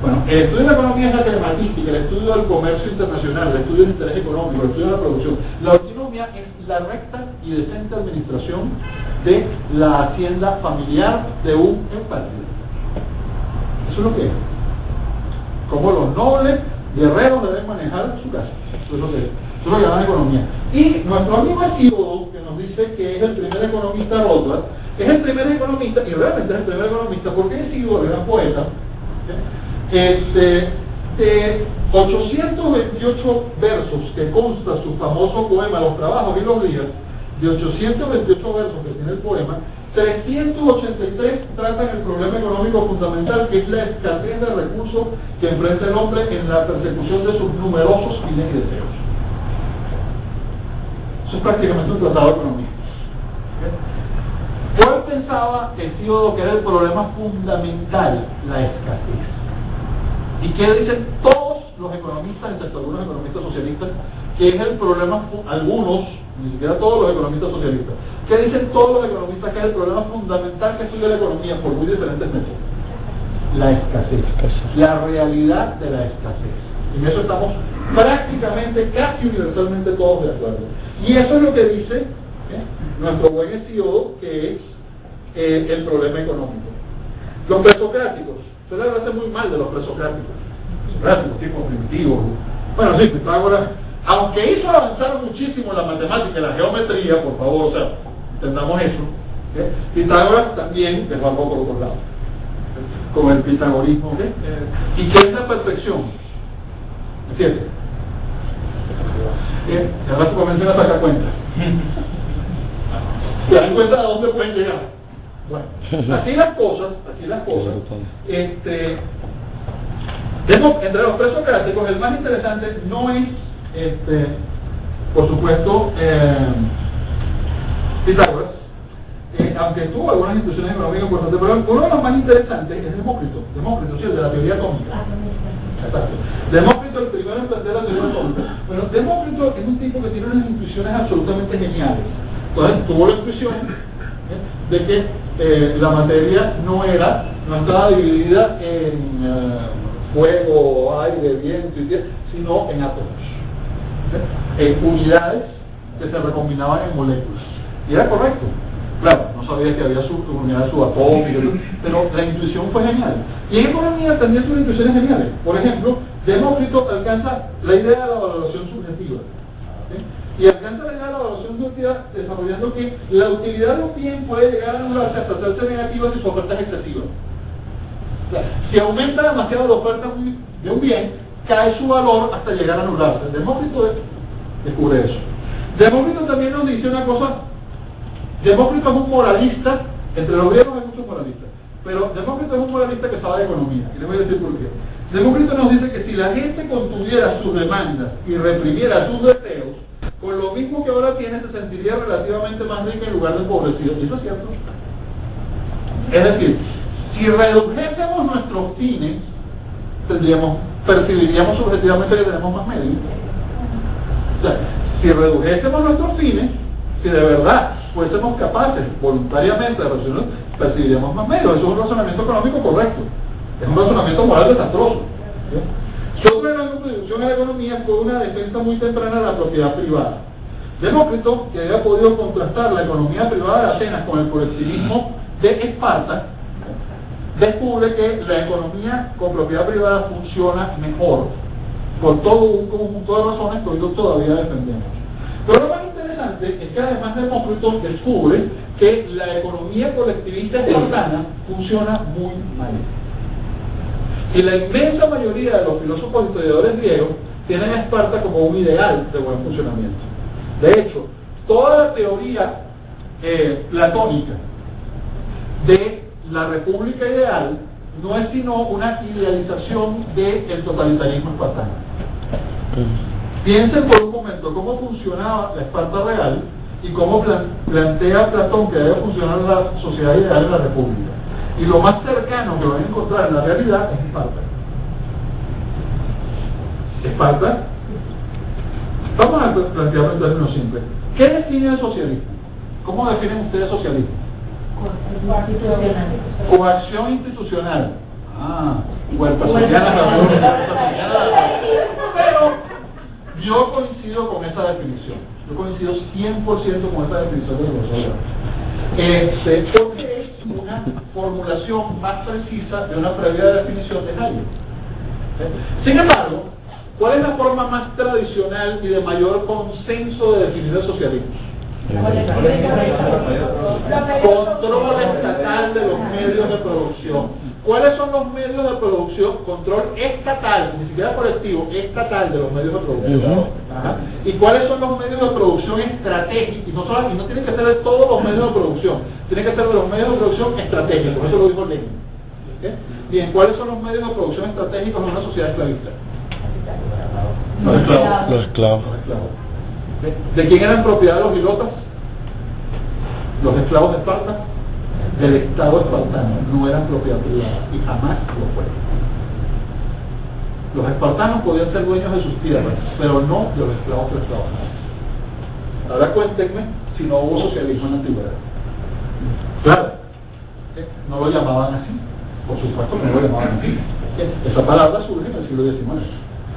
Bueno, el estudio de la economía es la crematística, el estudio del comercio internacional, el estudio del interés económico, el estudio de la producción. La economía es la recta y decente administración de la hacienda familiar de un partido. Eso es lo que es. Como los nobles guerreros deben manejar su casa. Eso es lo que es. Eso lo llaman economía. Y nuestro amigo Hesíodo, que nos dice que es el primer economista Rothbard, es el primer economista, y realmente es el primer economista, porque Hesíodo era poeta, de 828 versos que consta su famoso poema Los trabajos y los días, de 828 versos que tiene el poema, 383 tratan el problema económico fundamental, que es la escasez de recursos que enfrenta el hombre en la persecución de sus numerosos fines y deseos. Eso es prácticamente un tratado de economía. Él pensaba, Hesíodo, que era el problema fundamental, la escasez. ¿Y qué dicen todos los economistas, excepto algunos economistas socialistas, que es el problema, algunos, ni siquiera todos los economistas socialistas, qué dicen todos los economistas que es el problema fundamental que estudia la economía por muy diferentes métodos? La escasez, la realidad de la escasez. Y en eso estamos prácticamente, casi universalmente todos de acuerdo. Y eso es lo que dice nuestro buen Hesíodo, que es el problema económico. Los presocráticos, se le hace muy mal de los presocráticos, tipo primitivos. Bueno, sí, Pitágoras, aunque hizo avanzar muchísimo la matemática y la geometría, por favor, o sea, entendamos eso, Pitágoras también dejó algo por otro lado, con el pitagorismo, ¿y qué es la perfección? ¿Entiendes? Ahora se comienzan a sacar cuentas. ¿Se dan cuenta de dónde pueden llegar? Bueno, así las cosas, entre los presocráticos el más interesante no es, por supuesto, Pitágoras, aunque tuvo algunas instituciones económicas importantes, pero uno de los más interesantes es Demócrito, sí, el de la teoría atómica. Exacto. Demócrito, el primero en plantear la teoría atómica. Bueno, Demócrito es un tipo que tiene unas intuiciones absolutamente geniales. Entonces tuvo la intuición de que la materia no estaba dividida en fuego, aire, viento y tierra, sino en átomos, en unidades que se recombinaban en moléculas. Y era correcto. Claro, no sabía que había unidades subatómicas, pero la intuición fue genial. Y en economía también tuvo intuiciones geniales. Por ejemplo, Demócrito alcanza la idea de la valoración subjetiva. Y alcanza la idea de la valoración subjetiva desarrollando que la utilidad de un bien puede llegar a anularse hasta hacerse negativa si su oferta es excesiva. O sea, si aumenta demasiado la oferta de un bien, cae su valor hasta llegar a anularse. Demócrito descubre eso. Demócrito también nos dice una cosa. Demócrito es un moralista, entre los griegos hay muchos moralistas, pero Demócrito es un moralista que sabe de economía, y le voy a decir por qué. Demócrito nos dice que si la gente contuviera sus demandas y reprimiera sus deseos, con lo mismo que ahora tiene, se sentiría relativamente más rica en lugar de empobrecido. ¿Y eso es cierto? Es decir, si redujésemos nuestros fines, percibiríamos subjetivamente que tenemos más medios. O sea, si redujésemos nuestros fines, si de verdad fuésemos capaces voluntariamente de razonar, percibiríamos más medios. Eso es un razonamiento económico correcto. Es un razonamiento moral desastroso. Su otra gran contribución a la economía fue una defensa muy temprana de la propiedad privada. Demócrito, que había podido contrastar la economía privada de Atenas con el colectivismo de Esparta, descubre que la economía con propiedad privada funciona mejor por todo un conjunto de razones que hoy todavía defendemos. Pero lo más interesante es que además Demócrito descubre que la economía colectivista espartana funciona muy mal. Y la inmensa mayoría de los filósofos historiadores griegos tienen a Esparta como un ideal de buen funcionamiento. De hecho, toda la teoría platónica de la república ideal no es sino una idealización del totalitarismo espartano. Piensen por un momento cómo funcionaba la Esparta real y cómo plantea Platón que debe funcionar la sociedad ideal de la república. Y lo más cercano que van a encontrar en la realidad es Esparta. Esparta, vamos a plantearlo en términos simples. ¿Qué define el socialismo? ¿Cómo definen ustedes socialismo? Coacción institucional. Pero yo coincido con esa definición. Yo coincido 100% con esa definición de los porque es una formulación más precisa de una previa definición de Hayek. Sin embargo, ¿cuál es la forma más tradicional y de mayor consenso de definir el socialismo? Control estatal de los medios de producción. ¿Cuáles son los medios de producción? Control estatal, ni siquiera colectivo, estatal de los medios de producción. ¿Y cuáles son los medios de producción estratégicos? Y no tienen que ser de todos los medios de producción, tienen que ser de los medios de producción estratégicos, eso lo dijo Lenin. Bien, ¿cuáles son los medios de producción estratégicos en una sociedad esclavista? Los esclavos. Los esclavos. ¿De quién eran propiedad de los gilotas? Los esclavos de Esparta, del Estado espartano, no eran propiedad privada y jamás lo fueron. Los espartanos podían ser dueños de sus tierras, pero no de los esclavos que estaban. Ahora cuéntenme si no hubo socialismo en la antigüedad. Claro, no lo llamaban así, por supuesto que no lo llamaban así. Esa palabra surge en el siglo XIX.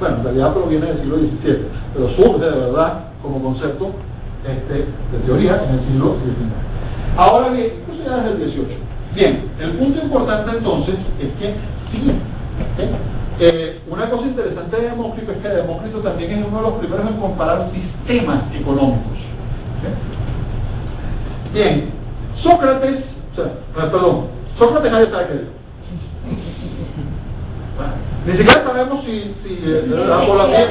Bueno, en realidad proviene del siglo XVII, pero surge de verdad como concepto de teoría en el siglo XIX. Ahora bien, esto ya desde el XVIII. Bien, el punto importante entonces es que sí, una cosa interesante de Demócrito es que Demócrito también es uno de los primeros en comparar sistemas económicos. Bien, Sócrates, Sócrates nadie sabe qué dijo. Ni siquiera sabemos si la población...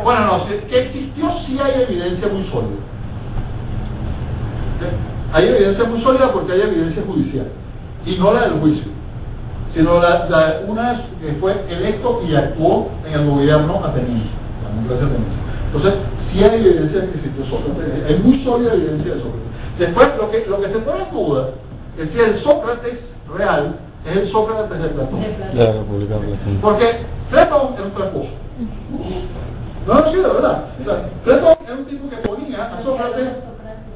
Bueno, no, que existió sí hay evidencia muy sólida. Hay evidencia muy sólida porque hay evidencia judicial. Y no la del juicio, sino una que fue electo y actuó en el gobierno ateniense, la democracia ateniense. Entonces, sí hay evidencia de que existió Sócrates, hay muy sólida evidencia de Sócrates. Después, lo que se pone en duda es si el Sócrates real es el Sócrates de Platón. Porque Platón era un tramposo. No, sí, de verdad. O sea, Platón era un tipo que ponía a Sócrates,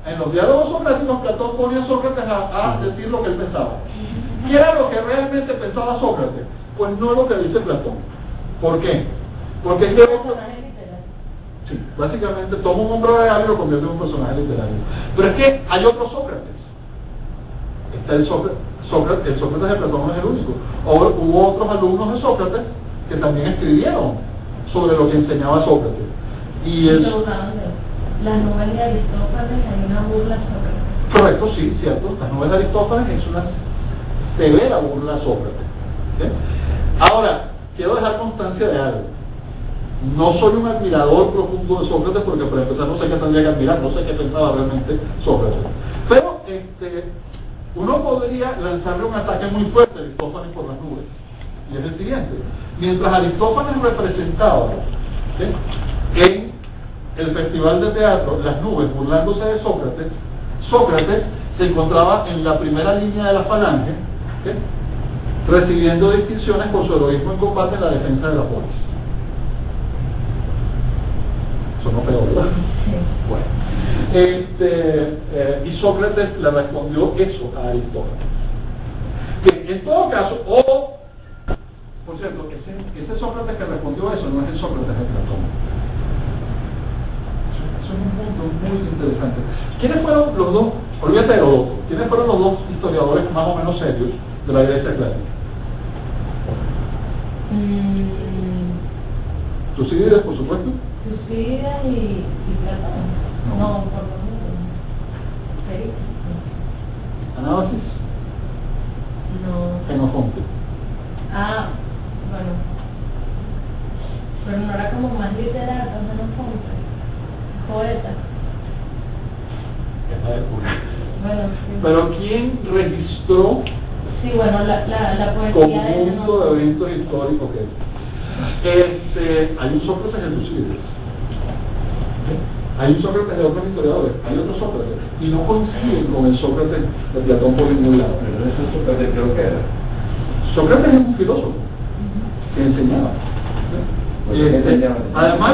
en los diálogos socráticos, Platón ponía a Sócrates a decir lo que él pensaba. ¿Qué era lo que realmente pensaba Sócrates? Pues no es lo que dice Platón. ¿Por qué? Porque él sí, básicamente toma un hombre real y lo convierte en un personaje literario. Pero es que hay otro Sócrates. Está el Sócrates de Platón no es el único. Hubo otros alumnos de Sócrates que también escribieron sobre lo que enseñaba Sócrates. Y las novelas de Aristófanes hay una burla sobre Sócrates. Correcto, sí, cierto. Las novelas de Aristófanes es una severa burla a Sócrates. ¿Sí? Ahora, quiero dejar constancia de algo. No soy un admirador profundo de Sócrates porque por empezar no sé qué tendría que admirar, no sé qué pensaba realmente Sócrates. Pero uno podría lanzarle un ataque muy fuerte a Aristófanes por las nubes. Y es el siguiente. Mientras Aristófanes representaba en el festival de teatro Las Nubes burlándose de Sócrates, Sócrates se encontraba en la primera línea de la falange, recibiendo distinciones por su heroísmo en combate en la defensa de la polis. Eso no peor, ¿verdad? Sí. Bueno, y Sócrates le respondió eso a Aristófanes. Que en todo caso, por cierto, ese Sócrates que respondió eso no es el Sócrates de Platón. Eso es un punto muy interesante. ¿Quiénes fueron los dos? Olvídate de Heródoto. ¿Quiénes fueron los dos historiadores más o menos serios de la Iglesia clásica? Tucídides, por supuesto. Tucídides y Platón. No, por lo menos. Anábasis. No. Xenofonte. Bueno. Pero no era como más literato, Xenofonte. Poeta. Bueno, sí. Pero ¿quién registró sí, bueno, la poesía conjunto de eventos históricos que hay un Sócrates de Tucídides, hay un Sócrates de otros historiadores, hay otro Sócrates, y no coinciden con el Sócrates de Platón por ningún lado. Pero ese Sócrates creo que era. Sócrates es un filósofo que enseñaba. Además,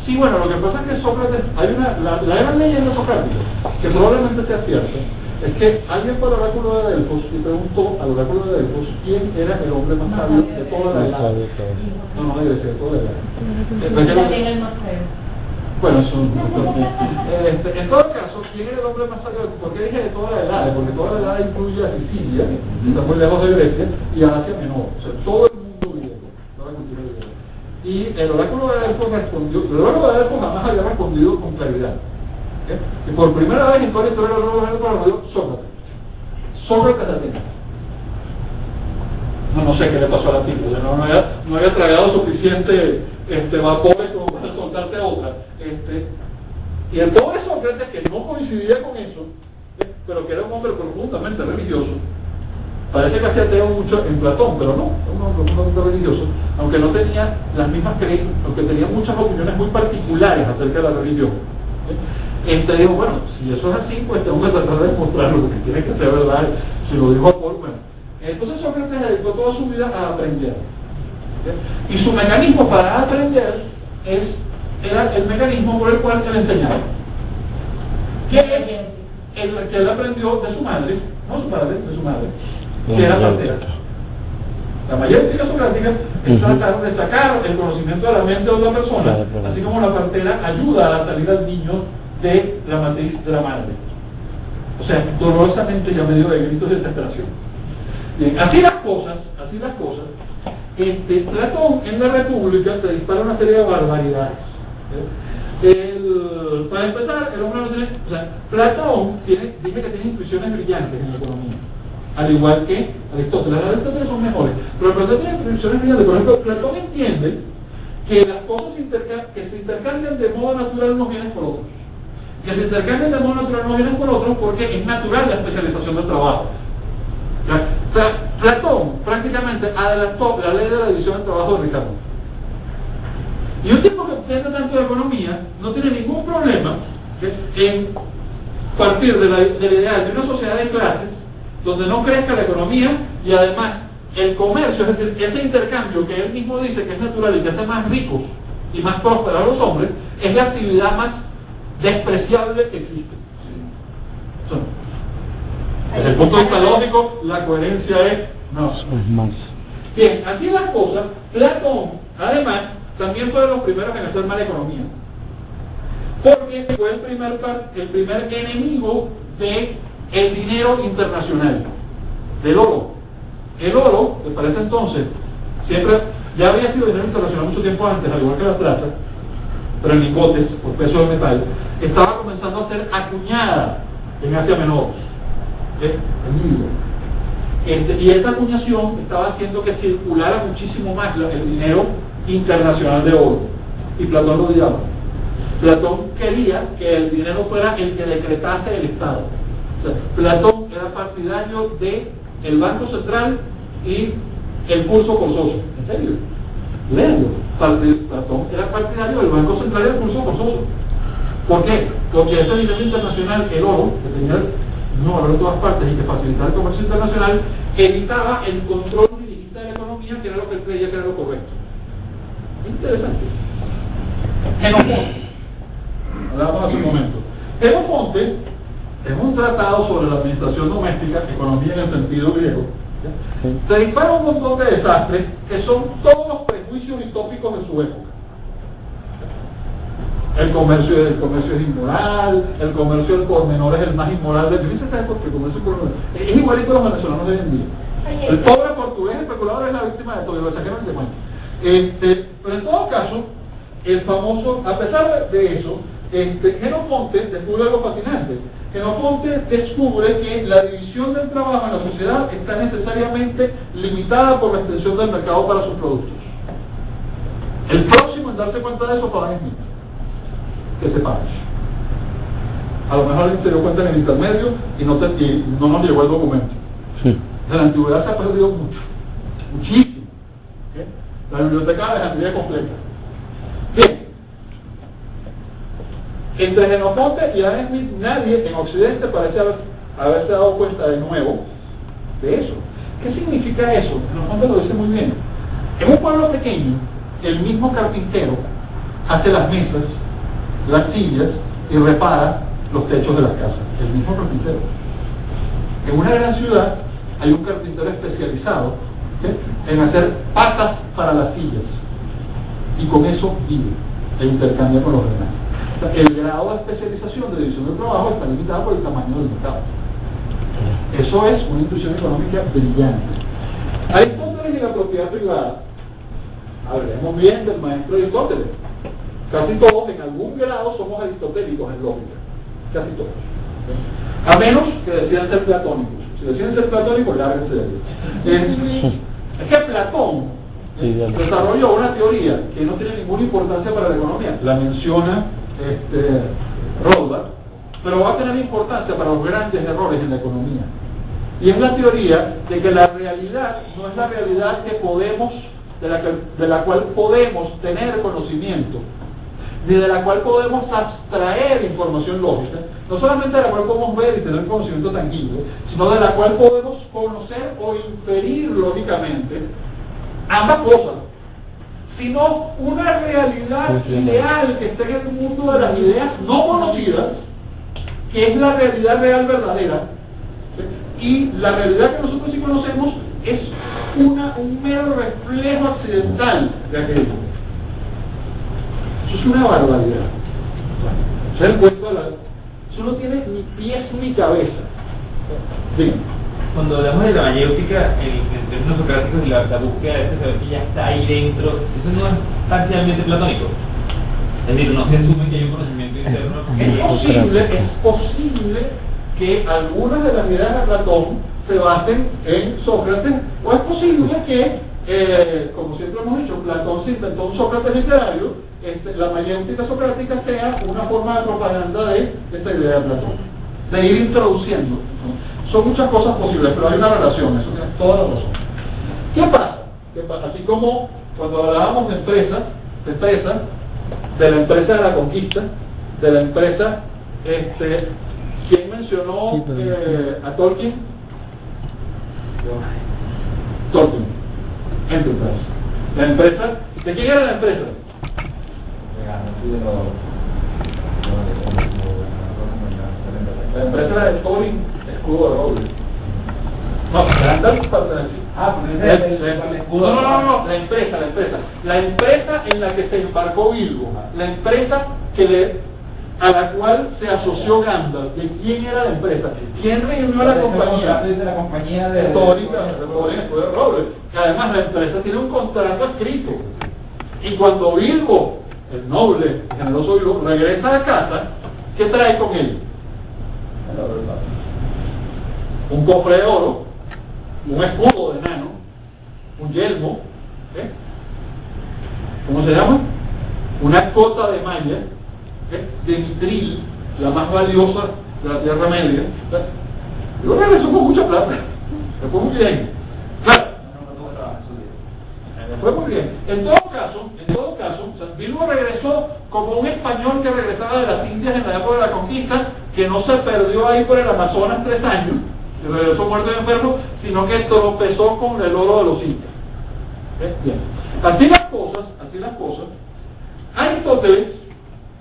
sí, bueno, lo que pasa es que Sócrates, hay la gran leyenda socrática, que probablemente sea cierta, es que alguien fue al oráculo de Delfos y preguntó al oráculo de Delfos quién era el hombre más sabio de toda la edad. No, debe ser toda la edad. Bueno, en todo caso, ¿quién era el hombre más sabio? ¿Por qué dije de toda la edad? Porque toda la edad incluye a Sicilia, que está muy lejos de Grecia, y a Asia Menor. O sea, todo el mundo griego, toda la cultura griega. Y el oráculo de Delfos respondió, el oráculo de Delfos jamás había respondido con claridad. Y por primera vez en toda la historia del oráculo de Delfos respondió Sócrates. Sócrates de Atenas. No sé qué le pasó a la tipa, no había tragado suficiente vapores como para soltarte otra. Y el pobre Sócrates, que no coincidía con eso, pero que era un hombre profundamente religioso, parece que hacía ateo mucho en Platón, pero no, un hombre profundamente religioso, aunque no tenía las mismas creencias, aunque tenía muchas opiniones muy particulares acerca de la religión. Digo, bueno, si eso es así, pues tengo que tratar de demostrarlo, porque tiene que ser verdad, si lo dijo Paul, bueno. Entonces Sócrates dedicó toda su vida a aprender. ¿sí? Y su mecanismo para aprender era el mecanismo por el cual él enseñaba. Que es el que él aprendió de su madre, no su padre, de su madre, que era partera. La mayéutica socrática es tratar de sacar el conocimiento de la mente de otra persona, así como la partera ayuda a salir al niño de la matriz de la madre. O sea, dolorosamente ya medio de gritos de desesperación. Bien, así las cosas, Platón en la República te dispara una serie de barbaridades. Para empezar, el hombre no tiene, o sea, Platón dice que tiene intuiciones brillantes en la economía, al igual que Aristóteles. Las de Aristóteles son mejores, pero Platón tiene intuiciones brillantes. Por ejemplo, Platón entiende que las cosas que se intercambian de modo natural unos vienen por otros. Que se intercambian de modo natural unos vienen por otros porque es natural la especialización del trabajo. Platón prácticamente adelantó la ley de la división del trabajo de Ricardo. Y un tipo que entiende tanto de economía no tiene ningún problema en partir del ideal de una sociedad de clases donde no crezca la economía y además el comercio, es decir, ese intercambio que él mismo dice que es natural y que hace más ricos y más prósperos a los hombres, es la actividad más despreciable que existe. Desde el punto de vista lógico, la coherencia es no. Bien, así las cosas, Platón, además, también fue de los primeros en hacer mala economía. Porque fue el primer enemigo del dinero internacional, del oro. El oro, que para ese entonces, siempre ya había sido dinero internacional mucho tiempo antes, al igual que la plata, pero en lingotes, por peso de metal, estaba comenzando a ser acuñada en Asia Menor. Y esta acuñación estaba haciendo que circulara muchísimo más el dinero internacional de oro. Y Platón lo odiaba. Platón quería que el dinero fuera el que decretase el Estado. O sea, Platón era partidario del Banco Central y el curso forzoso. ¿En serio? Léanlo. Platón era partidario del Banco Central y el curso forzoso. ¿Por qué? Porque ese dinero internacional, el oro, que tenía no valor de todas partes y que facilitaba el comercio internacional, evitaba el control dirigista de la economía, que era lo que él creía que era lo correcto. Interesante. Genofonte. Hablamos hace un momento. Genofonte es un tratado sobre la administración doméstica, economía en el sentido griego. Se dispara un montón de desastres que son todos los prejuicios y tópicos de su época. El comercio es inmoral, el comercio del por menor es el más inmoral de fíjense porque el comercio por menor es igualito a los venezolanos de hoy en día. El pobre portugués especulador es la víctima de todo, y lo exageran de cuenta. Pero en todo caso, el famoso, a pesar de eso, Genofonte descubre algo fascinante. Genofonte descubre que la división del trabajo en la sociedad está necesariamente limitada por la extensión del mercado para sus productos. El próximo en darse cuenta de eso para mí que sepamos. A lo mejor alguien se dio cuenta en el intermedio y no nos llegó el documento. Sí. De la antigüedad se ha perdido mucho, muchísimo. ¿Okay? La biblioteca de Alejandría completa. Bien. Entre Genofonte y Adam Smith, nadie en Occidente parece haberse dado cuenta de nuevo de eso. ¿Qué significa eso? Genofonte lo dice muy bien. En un pueblo pequeño, el mismo carpintero hace las mesas, las sillas y repara los techos de las casas. El mismo carpintero. En una gran ciudad hay un carpintero especializado, ¿sí?, en hacer patas para las sillas. Y con eso vive e intercambia con los demás. O sea, el grado de especialización de división del trabajo está limitado por el tamaño del mercado. Eso es una intuición económica brillante. Aristóteles y la propiedad privada. Hablemos bien del maestro Aristóteles. Casi todos en algún grado somos aristotélicos en lógica. Casi todos. ¿Sí? A menos que decían ser platónicos. Si decían ser platónicos, lárguense de ahí. Es que Platón desarrolló una teoría que no tiene ninguna importancia para la economía. La menciona Rothbard, pero va a tener importancia para los grandes errores en la economía. Y es la teoría de que la realidad no es la realidad que podemos, de la cual podemos tener conocimiento, ni de la cual podemos abstraer información lógica, no solamente de la cual podemos ver y tener conocimiento tangible, sino de la cual podemos conocer o inferir lógicamente ambas cosas, sino una realidad ideal que está en el mundo de las ideas no conocidas, que es la realidad real verdadera, y la realidad que nosotros sí conocemos es un mero reflejo accidental de aquello. Eso es una barbaridad. O sea, el cuento de eso no tiene ni pies ni cabeza. Bien. Cuando hablamos de la mayéutica, en términos socráticos y la búsqueda de ese saber que ya está ahí dentro, eso no es parcialmente platónico. Es decir, no se asume que hay un conocimiento interno. Es posible que algunas de las ideas de Platón se basen en Sócrates, o es posible que, como siempre hemos dicho, Platón se inventó un Sócrates literario, la mayéutica socrática sea una forma de propaganda de esta idea de Platón, de ir introduciendo, ¿no? Son muchas cosas posibles, pero hay una relación, eso tiene toda la razón. ¿Qué pasa? Así como cuando hablábamos de empresa, de la empresa de la conquista, de la empresa, ¿quién mencionó a Tolkien? Tolkien, Enterprise. La empresa, ¿de quién era la empresa? La empresa era de Thorin, escudo de roble. No, la empresa en la que se embarcó Bilbo, la empresa a la cual se asoció Gandalf. ¿De quién era la empresa? ¿Quién reunió a la compañía? De la compañía de Thorin, escudo de roble. Que además la empresa tiene un contrato escrito. Y cuando Bilbo, el noble, generoso Bilbo, regresa a casa, ¿qué trae con él? Un cofre de oro, un escudo de enano, un yelmo, ¿cómo se llama? Una escota de malla, de mitril, la más valiosa de la Tierra Media. Yo regreso con mucha plata, me fue muy bien. Claro, me fue muy bien. En todo caso, Bilbo regresó como un español que regresaba de las Indias en la época de la conquista, que no se perdió ahí por el Amazonas 3 años, que regresó muerto y enfermo, sino que tropezó con el oro de los incas. Bien. Así las cosas, Aristóteles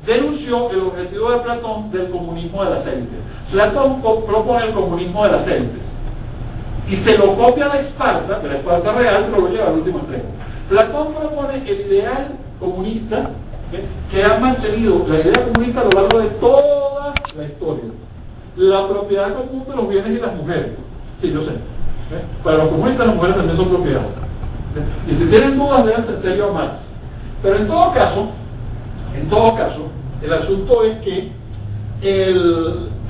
denunció el objetivo de Platón del comunismo de las élites. Platón propone el comunismo de las élites y se lo copia de Esparta, de la Esparta real, pero lo lleva al último extremo. Platón propone el ideal comunista que ha mantenido la idea comunista a lo largo de toda la historia. La propiedad común de los bienes y las mujeres. Sí, yo sé. Para los comunistas las mujeres también son propiedad. Y si tienen dudas, lean Cecilio Marx. Pero en todo caso, el asunto es que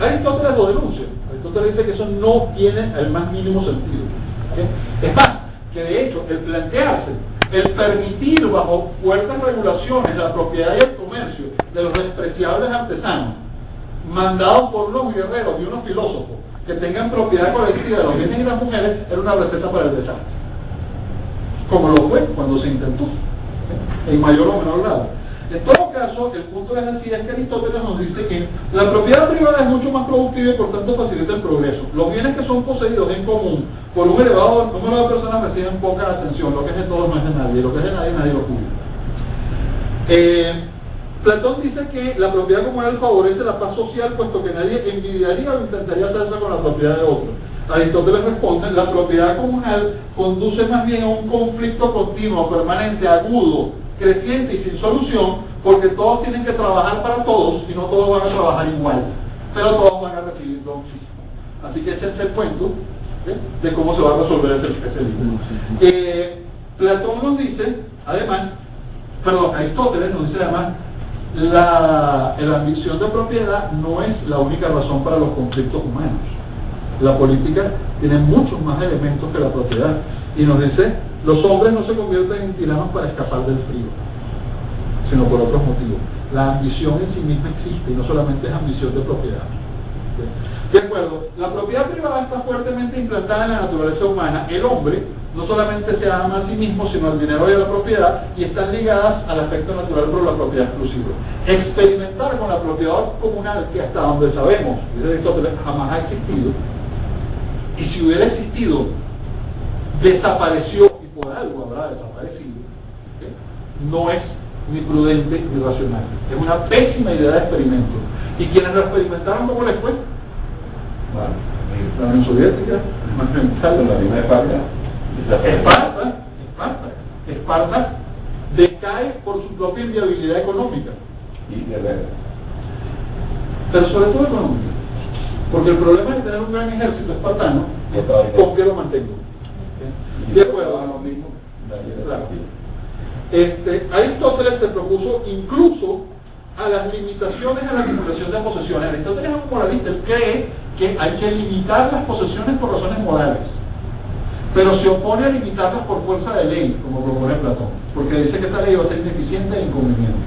Aristóteles lo denuncia. Aristóteles dice que eso no tiene el más mínimo sentido. Es más, que de hecho, el plantearse, el permitir bajo fuertes regulaciones la propiedad y el comercio de los despreciables artesanos, mandados por unos guerreros y unos filósofos que tengan propiedad colectiva de los bienes y las mujeres, era una receta para el desastre. Como lo fue cuando se intentó, en mayor o menor grado. En todo caso, el punto es así, es que Aristóteles nos dice que la propiedad privada es mucho más productiva y por tanto facilita el progreso. Los bienes que son poseídos en común por un elevado número de personas reciben poca atención. Lo que es de todos no es de nadie, lo que es de nadie, nadie lo cuida. Platón dice que la propiedad comunal favorece la paz social, puesto que nadie envidiaría o intentaría hacerse con la propiedad de otro. Aristóteles responde, la propiedad comunal conduce más bien a un conflicto continuo, permanente, agudo, creciente y sin solución, porque todos tienen que trabajar para todos y no todos van a trabajar igual, pero todos van a recibir lo mismo. Así que ese es el cuento de cómo se va a resolver ese libro. Platón nos dice, además, Aristóteles nos dice además, la ambición de propiedad no es la única razón para los conflictos humanos. La política tiene muchos más elementos que la propiedad. Y nos dice, los hombres no se convierten en tiranos para escapar del frío, sino por otros motivos. La ambición en sí misma existe y no solamente es ambición de propiedad. De acuerdo, la propiedad privada está fuertemente implantada en la naturaleza humana. El hombre no solamente se ama a sí mismo, sino al dinero y a la propiedad, y están ligadas al afecto natural por la propiedad exclusiva. Experimentar con la propiedad comunal, que hasta donde sabemos, dice Aristóteles, jamás ha existido, y si hubiera existido, desapareció y por algo habrá desaparecido, no es ni prudente ni racional. Es una pésima idea de experimento. ¿Y quienes lo experimentaron cómo les fue? Bueno, La Unión Soviética, la misma Esparta decae por su propia inviabilidad económica. y guerrero. Pero sobre todo económica. Porque el problema es tener un gran ejército espartano, ¿con qué lo mantengo? De acuerdo. Lo mismo. Claro. Aristóteles se propuso incluso a las limitaciones a la acumulación de posesiones. Aristóteles es un moralista, él cree que hay que limitar las posesiones por razones morales, pero se opone a limitarlas por fuerza de ley, como propone Platón, porque dice que esa ley va a ser ineficiente e inconveniente.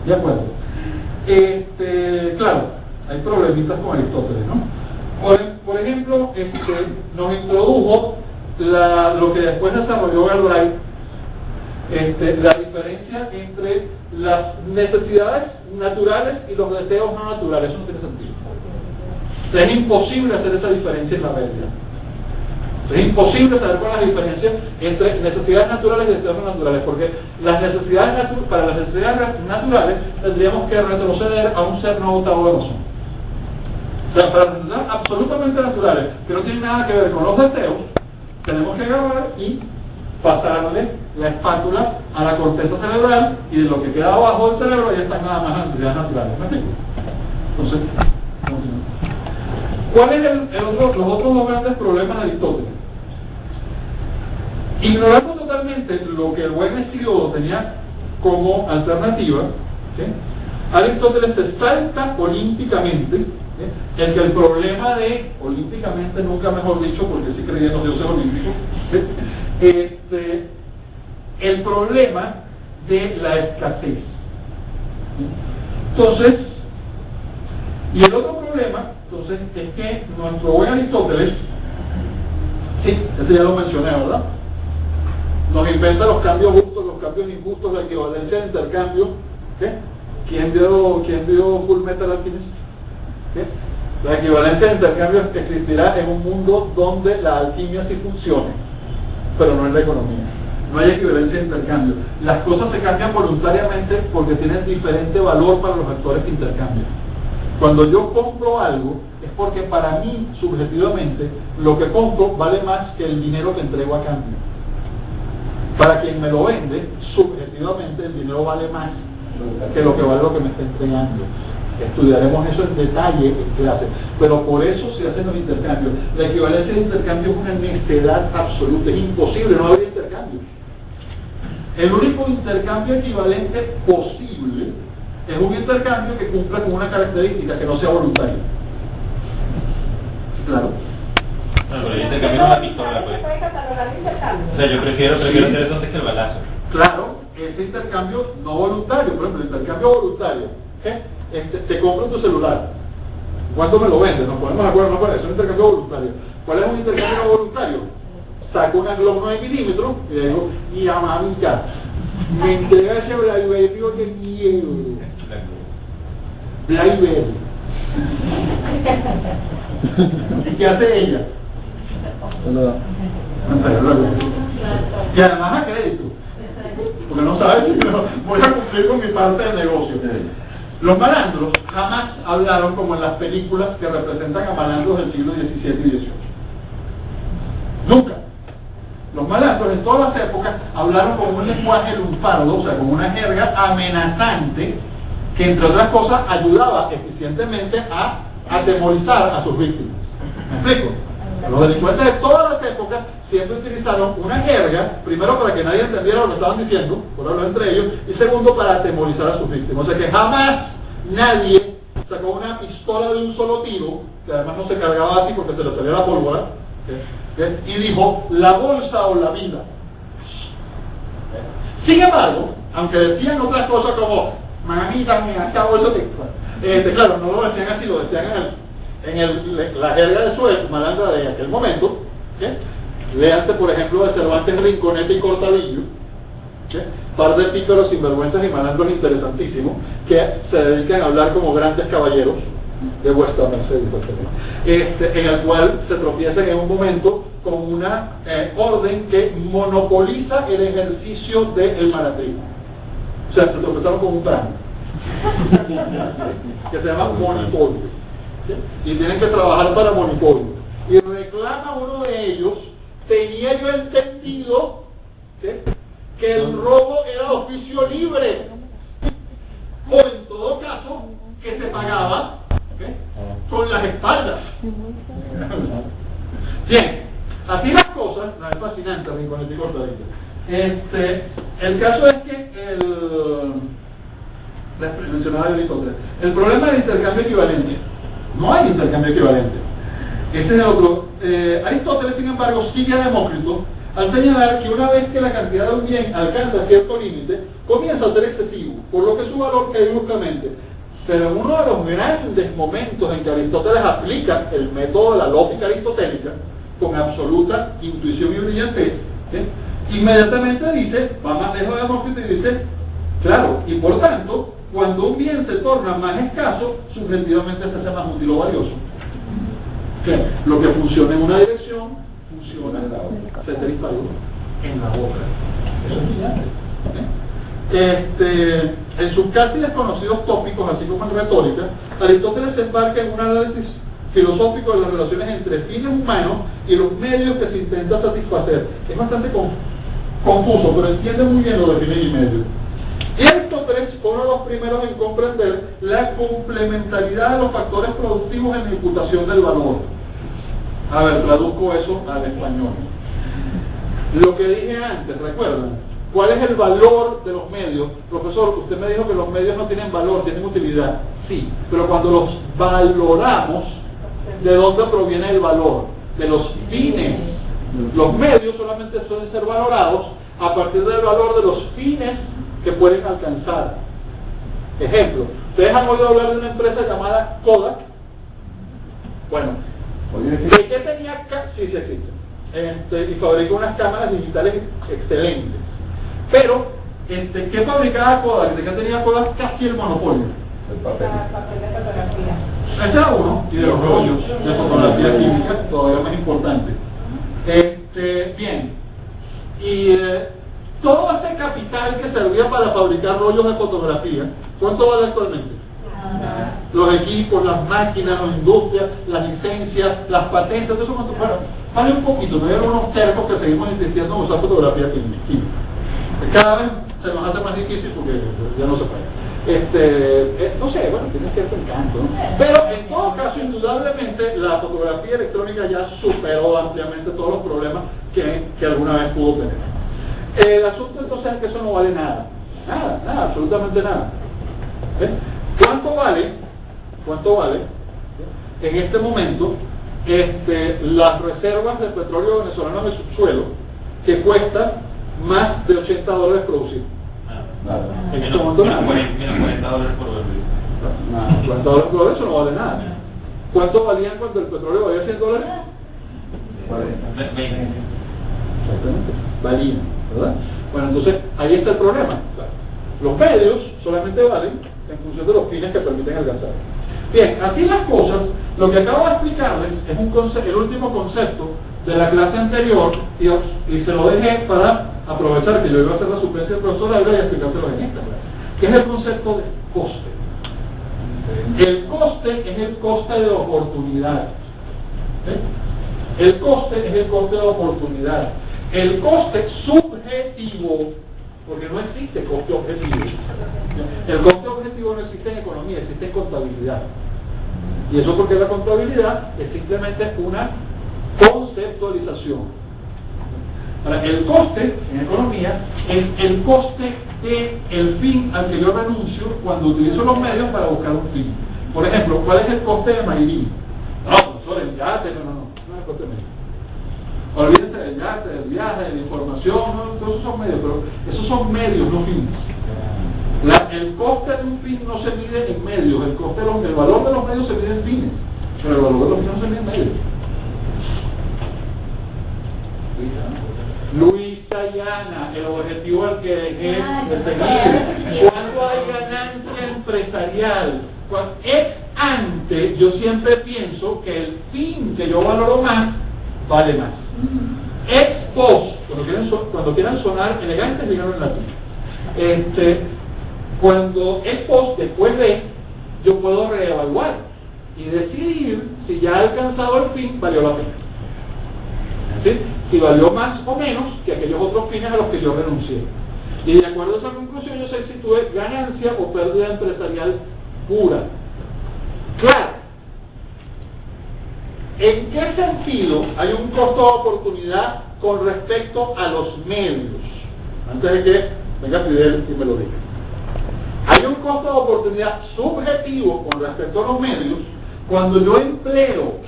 ¿De acuerdo? Claro, hay problemitas con Aristóteles, ¿no? Por ejemplo, nos introdujo lo que después desarrolló Galbraith, la diferencia entre las necesidades naturales y los deseos no naturales. Eso no tiene sentido. Es imposible hacer esa diferencia en la realidad. Es imposible saber cuál es la diferencia entre necesidades naturales y deseos no naturales, porque para las necesidades naturales tendríamos que retroceder a un ser no dotado de razón. O sea, para las necesidades absolutamente naturales, que no tienen nada que ver con los deseos, tenemos que agarrar y pasarle la espátula a la corteza cerebral, y de lo que queda abajo del cerebro ya están nada más las necesidades naturales. ¿Me explico? Entonces, ¿cuáles son los otros dos grandes problemas de Aristóteles? Ignorando totalmente lo que el buen Hesíodo tenía como alternativa, Aristóteles se salta olímpicamente el que el problema de, olímpicamente nunca mejor dicho, porque sí creyendo dioses olímpicos, el problema de la escasez. Entonces, y el otro problema, entonces, es que nuestro buen Aristóteles, sí, este ya lo mencioné, ¿verdad? Nos inventa los cambios justos, los cambios injustos, la equivalencia de intercambio. ¿Quién dio Full Metal Alchemist? La equivalencia de intercambio existirá en un mundo donde la alquimia sí funcione, pero no en la economía. No hay equivalencia de intercambio. Las cosas se cambian voluntariamente porque tienen diferente valor para los actores que intercambian. Cuando yo compro algo, es porque para mí, subjetivamente, lo que compro vale más que el dinero que entrego a cambio. Para quien me lo vende, subjetivamente, el dinero vale más que lo que vale lo que me está entregando. Estudiaremos eso en detalle en clase, pero por eso se hacen los intercambios. La equivalencia de intercambio es una necedad absoluta, es imposible, no habría intercambio. El único intercambio equivalente posible es un intercambio que cumpla con una característica, que no sea voluntario. Claro. Pero el intercambio no es una pistola, pues. O sea, yo prefiero hacer eso antes que el balazo. Claro, ese intercambio no voluntario, por ejemplo, el intercambio voluntario, te compro tu celular, ¿cuánto me lo vendes? Nos ponemos de acuerdo, no parece, es un intercambio voluntario. ¿Cuál es un intercambio no voluntario? Saco una Glock 9 milímetros y le digo, y a mamita, me entrega ese BlackBerry que quiero. BlackBerry. ¿Y qué hace ella? Y además a crédito, porque no sabes si voy a cumplir con mi parte del negocio. Los malandros jamás hablaron como en las películas que representan a malandros del siglo XVII y XVIII. Nunca. Los malandros en todas las épocas hablaron con un lenguaje lunfardo, o sea, con una jerga amenazante, que entre otras cosas ayudaba eficientemente a atemorizar a sus víctimas. ¿Me explico? Los delincuentes de todas las épocas siempre utilizaron una jerga, primero para que nadie entendiera lo que estaban diciendo, por hablar entre ellos, y segundo para atemorizar a sus víctimas. O sea que jamás nadie sacó una pistola de un solo tiro, que además no se cargaba así porque se le salía la pólvora, y dijo, la bolsa o la vida. Sin embargo, aunque decían otras cosas como, mamita mía, esta bolsa te... claro, no lo decían así, lo decían la jerga de su malandra de aquel momento. Léanse, por ejemplo, de Cervantes, Rinconete y Cortadillo, par de pícaros, sinvergüenzas y malandros interesantísimos que se dedican a hablar como grandes caballeros, de vuestra merced, en el cual se tropiezan en un momento con una orden que monopoliza el ejercicio del maratriz. O sea, se tropezaron con un plan que se llama monopolio, ¿sí? Y tienen que trabajar para monopolio. Y reclama uno de ellos: tenía yo entendido, ¿sí?, que el robo era oficio libre, o en todo caso que se pagaba, ¿okay?, con las espaldas. Bien, así las cosas. No, es fascinante con el cortadito. El caso es que mencionaba Aristóteles, el problema del intercambio equivalente. No hay intercambio equivalente. Ese es otro. Aristóteles, sin embargo, sigue a Demócrito al señalar que una vez que la cantidad de un bien alcanza cierto límite, comienza a ser excesivo, por lo que su valor cae bruscamente. Pero en uno de los grandes momentos en que Aristóteles aplica el método de la lógica aristotélica con absoluta intuición y brillantez, ¿sí?, inmediatamente dice, va más lejos de Demócrito y dice, claro, y por tanto, cuando un bien se torna más escaso, subjetivamente se hace más útil o valioso. Lo que funciona en una dirección, funciona en la otra. Ceteris paribus, en la otra. Eso es en sus casi desconocidos tópicos, así como en retórica, Aristóteles se embarca en un análisis filosófico de las relaciones entre fines humanos y los medios que se intenta satisfacer. Es bastante confuso, pero entiende muy bien lo de fines y medios. Y Aristóteles fue uno de los primeros en comprender la complementariedad de los factores productivos en la imputación del valor. A ver, traduzco eso al español. Lo que dije antes, ¿recuerdan? ¿Cuál es el valor de los medios? Profesor, usted me dijo que los medios no tienen valor, tienen utilidad. Sí, pero cuando los valoramos, ¿de dónde proviene el valor? De los fines. Los medios solamente suelen ser valorados a partir del valor de los fines que pueden alcanzar. Ejemplo, ¿ustedes han oído hablar de una empresa llamada Kodak? Bueno, ¿de qué tenía? Sí, existe. Y fabricó unas cámaras digitales excelentes. Pero, ¿qué fabricaba Kodak? ¿De qué tenía Kodak? Casi el monopolio. El papel. Papel de fotografía. Ese era uno, y de los rollos de fotografía química, todavía más importante. Bien, y todo ese capital que servía para fabricar rollos de fotografía, ¿cuánto vale actualmente? Los equipos, las máquinas, las industrias, las licencias, las patentes, todo eso, bueno, vale un poquito. No hay unos tercos que seguimos insistiendo en usar fotografía química. Cada vez se nos hace más difícil porque ya no se puede. No sé, bueno, tiene cierto encanto, ¿no? Pero en todo caso, indudablemente, la fotografía electrónica ya superó ampliamente todos los problemas que alguna vez pudo tener. El asunto entonces es que eso no vale nada. Nada, absolutamente nada. ¿Cuánto vale en este momento las reservas de petróleo venezolano en el subsuelo, que cuesta más de $80 producir? En este momento nada. $40 por barril. $40 por eso no vale nada. ¿Cuánto valían cuando el petróleo valía $100? 40. Exactamente, valían, ¿verdad? Bueno, entonces ahí está el problema. Los medios solamente valen en función de los fines que permiten alcanzar. Bien, así las cosas, lo que acabo de explicarles es el último concepto de la clase anterior y se lo dejé para aprovechar que yo iba a hacer la suplencia del profesor Agra y explicárselo en esta clase, que es el concepto de coste. El coste es el coste de oportunidad. El coste es el coste de oportunidad. El coste subjetivo, porque no existe coste objetivo. El coste objetivo no existe en economía, existe en contabilidad. Y eso porque la contabilidad es simplemente una conceptualización. Ahora, el coste en economía es el coste del fin al que yo renuncio cuando utilizo los medios para buscar un fin. Por ejemplo, ¿cuál es el coste de Mayrín? No, profesor, el yate, no es el coste de Mayrín. Olvídense del yate, del viaje, de la información, todos esos son medios, pero esos son medios, no fines. El coste de un fin no se mide en medios, el valor de los medios se mide en fines, pero el valor de los fines no se mide en medios. Luisa Llana, el objetivo al que dejé de seguir. ¿Cuándo hay ganancia empresarial? Es antes yo siempre pienso que el fin que yo valoro más, vale más. Ex post, cuando quieran sonar elegantes, díganlo en latín. Cuando ex post, después de, yo puedo reevaluar y decidir si ya he alcanzado el fin, valió la pena. ¿Sí? Si valió más o menos que aquellos otros fines a los que yo renuncié. Y de acuerdo a esa conclusión, yo sé si tuve ganancia o pérdida empresarial pura. Claro, ¿en qué sentido hay un costo de oportunidad con respecto a los medios? Antes de que venga Fidel y me lo diga. Hay un costo de oportunidad subjetivo con respecto a los medios cuando yo empleo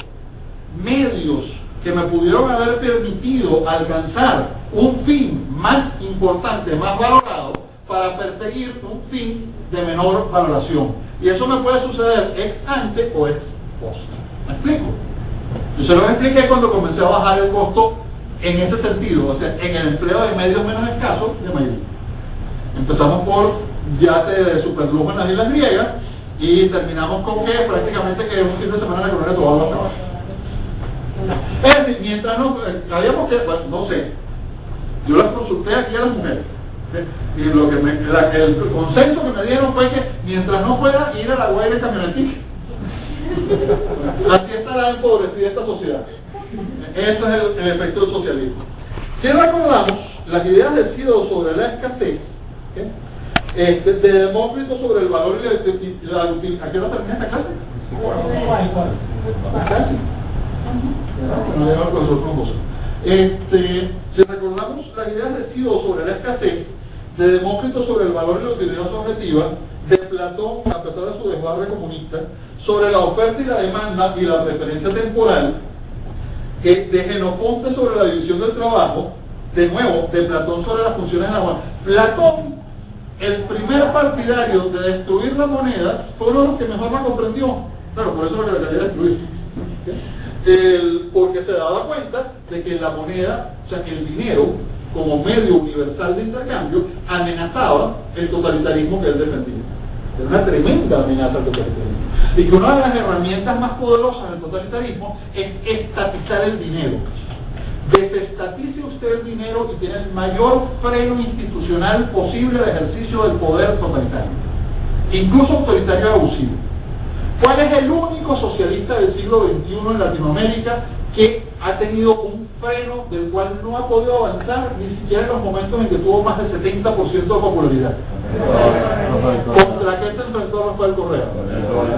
medios que me pudieron haber permitido alcanzar un fin más importante, más valorado, para perseguir un fin de menor valoración. Y eso me puede suceder ex ante o ex post. ¿Me explico? Yo se lo expliqué cuando comencé a bajar el costo en ese sentido, o sea, en el empleo de medios menos escasos de mayoría. Empezamos por yate de superlujo en las islas griegas y terminamos con que prácticamente que un fin de semana recorrer todos los trabajos. Es decir, mientras no, sabíamos que, bueno, no sé, yo las consulté aquí a las mujeres, y lo que el consenso que me dieron fue que mientras no pueda ir a la huelga de camionetica, así estará empobrecida esta sociedad. Ese es el efecto del socialismo. Si recordamos las ideas del Cido sobre la escasez, de Demócrito sobre el valor y la utilidad. ¿A qué hora termina esta clase? Casi. No lleva con nosotros. Si recordamos las ideas de Cido sobre la escasez, de Demócrito sobre el valor y la utilidad subjetiva, de Platón, a pesar de su desbarre comunista, sobre la oferta y la demanda y la preferencia temporal, de Genofonte sobre la división del trabajo, de nuevo, de Platón sobre las funciones de la moneda. Platón, el primer partidario de destruir la moneda, fue uno de los que mejor la comprendió. Claro, por eso lo que la quería destruir. Porque se daba cuenta de que la moneda, o sea, que el dinero, como medio universal de intercambio, amenazaba el totalitarismo que él defendía. Era una tremenda amenaza al totalitarismo. Y que una de las herramientas más poderosas del totalitarismo es estatizar el dinero. Desestatice usted el dinero y tiene el mayor freno institucional posible de ejercicio del poder totalitario, incluso autoritario y abusivo. ¿Cuál es el único socialista del siglo XXI en Latinoamérica que ha tenido un freno del cual no ha podido avanzar ni siquiera en los momentos en que tuvo más del 70% de popularidad? ¿Contra qué se enfrentó Rafael Correa?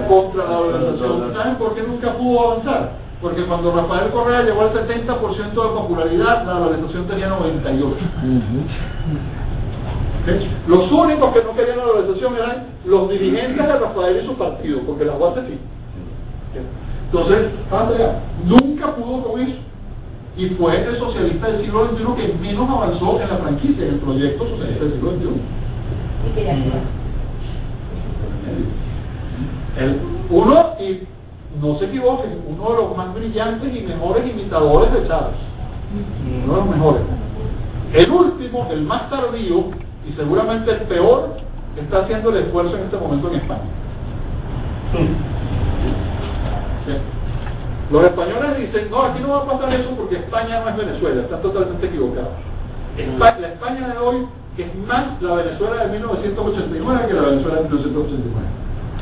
Contra la organización. ¿Saben por qué nunca pudo avanzar? Porque cuando Rafael Correa llegó al 70% de popularidad, la valorización tenía 98%. ¿Sí? Los únicos que no querían la valorización eran los dirigentes de Rafael y su partido, porque las bases sí. Entonces, nunca pudo con eso. Y fue el socialista del siglo XXI que menos avanzó en la franquicia, en el proyecto socialista del siglo XXI. ¿Y qué Uno, y no se equivoquen, uno de los más brillantes y mejores imitadores de Chávez. Uno de los mejores. El último, el más tardío, y seguramente el peor, está haciendo el esfuerzo en este momento en España. ¿Sí? Los españoles dicen, no, aquí no va a pasar eso porque España no es Venezuela, están totalmente equivocados. La España de hoy es más la Venezuela de 1989 que la Venezuela de 1989.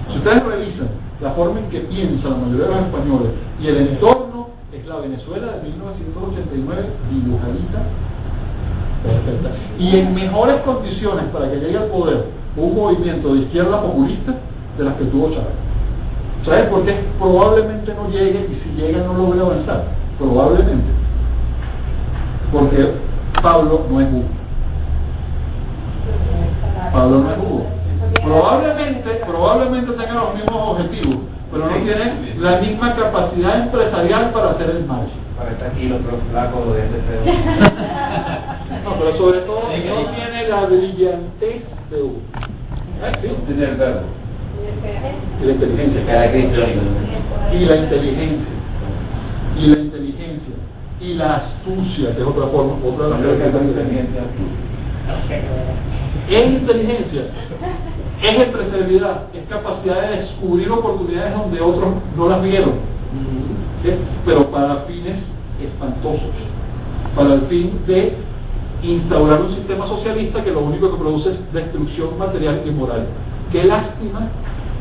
Si ustedes revisan la forma en que piensa la mayoría de los españoles y el entorno, es la Venezuela de 1989 dibujadita, perfecta. Y en mejores condiciones para que llegue al poder un movimiento de izquierda populista de las que tuvo Chávez. ¿Sabes por qué? Probablemente no llegue, y si llega no logre avanzar. Probablemente. Porque Pablo no es Hugo. Pablo no es Hugo. Probablemente tenga los mismos objetivos, pero no tiene la misma capacidad empresarial para hacer el mal. Para estar aquí el otro flaco de este No, pero sobre todo no tiene la brillantez de Hugo. ¿Sí? Tiene el verbo. Y la inteligencia. Y la inteligencia. Y la inteligencia. Y la astucia, que es otra forma, otra de las cosas. Inteligencia. Es inteligencia. Es empresarialidad, es capacidad de descubrir oportunidades donde otros no las vieron, ¿sí? Pero para fines espantosos, para el fin de instaurar un sistema socialista que lo único que produce es destrucción material y moral. Qué lástima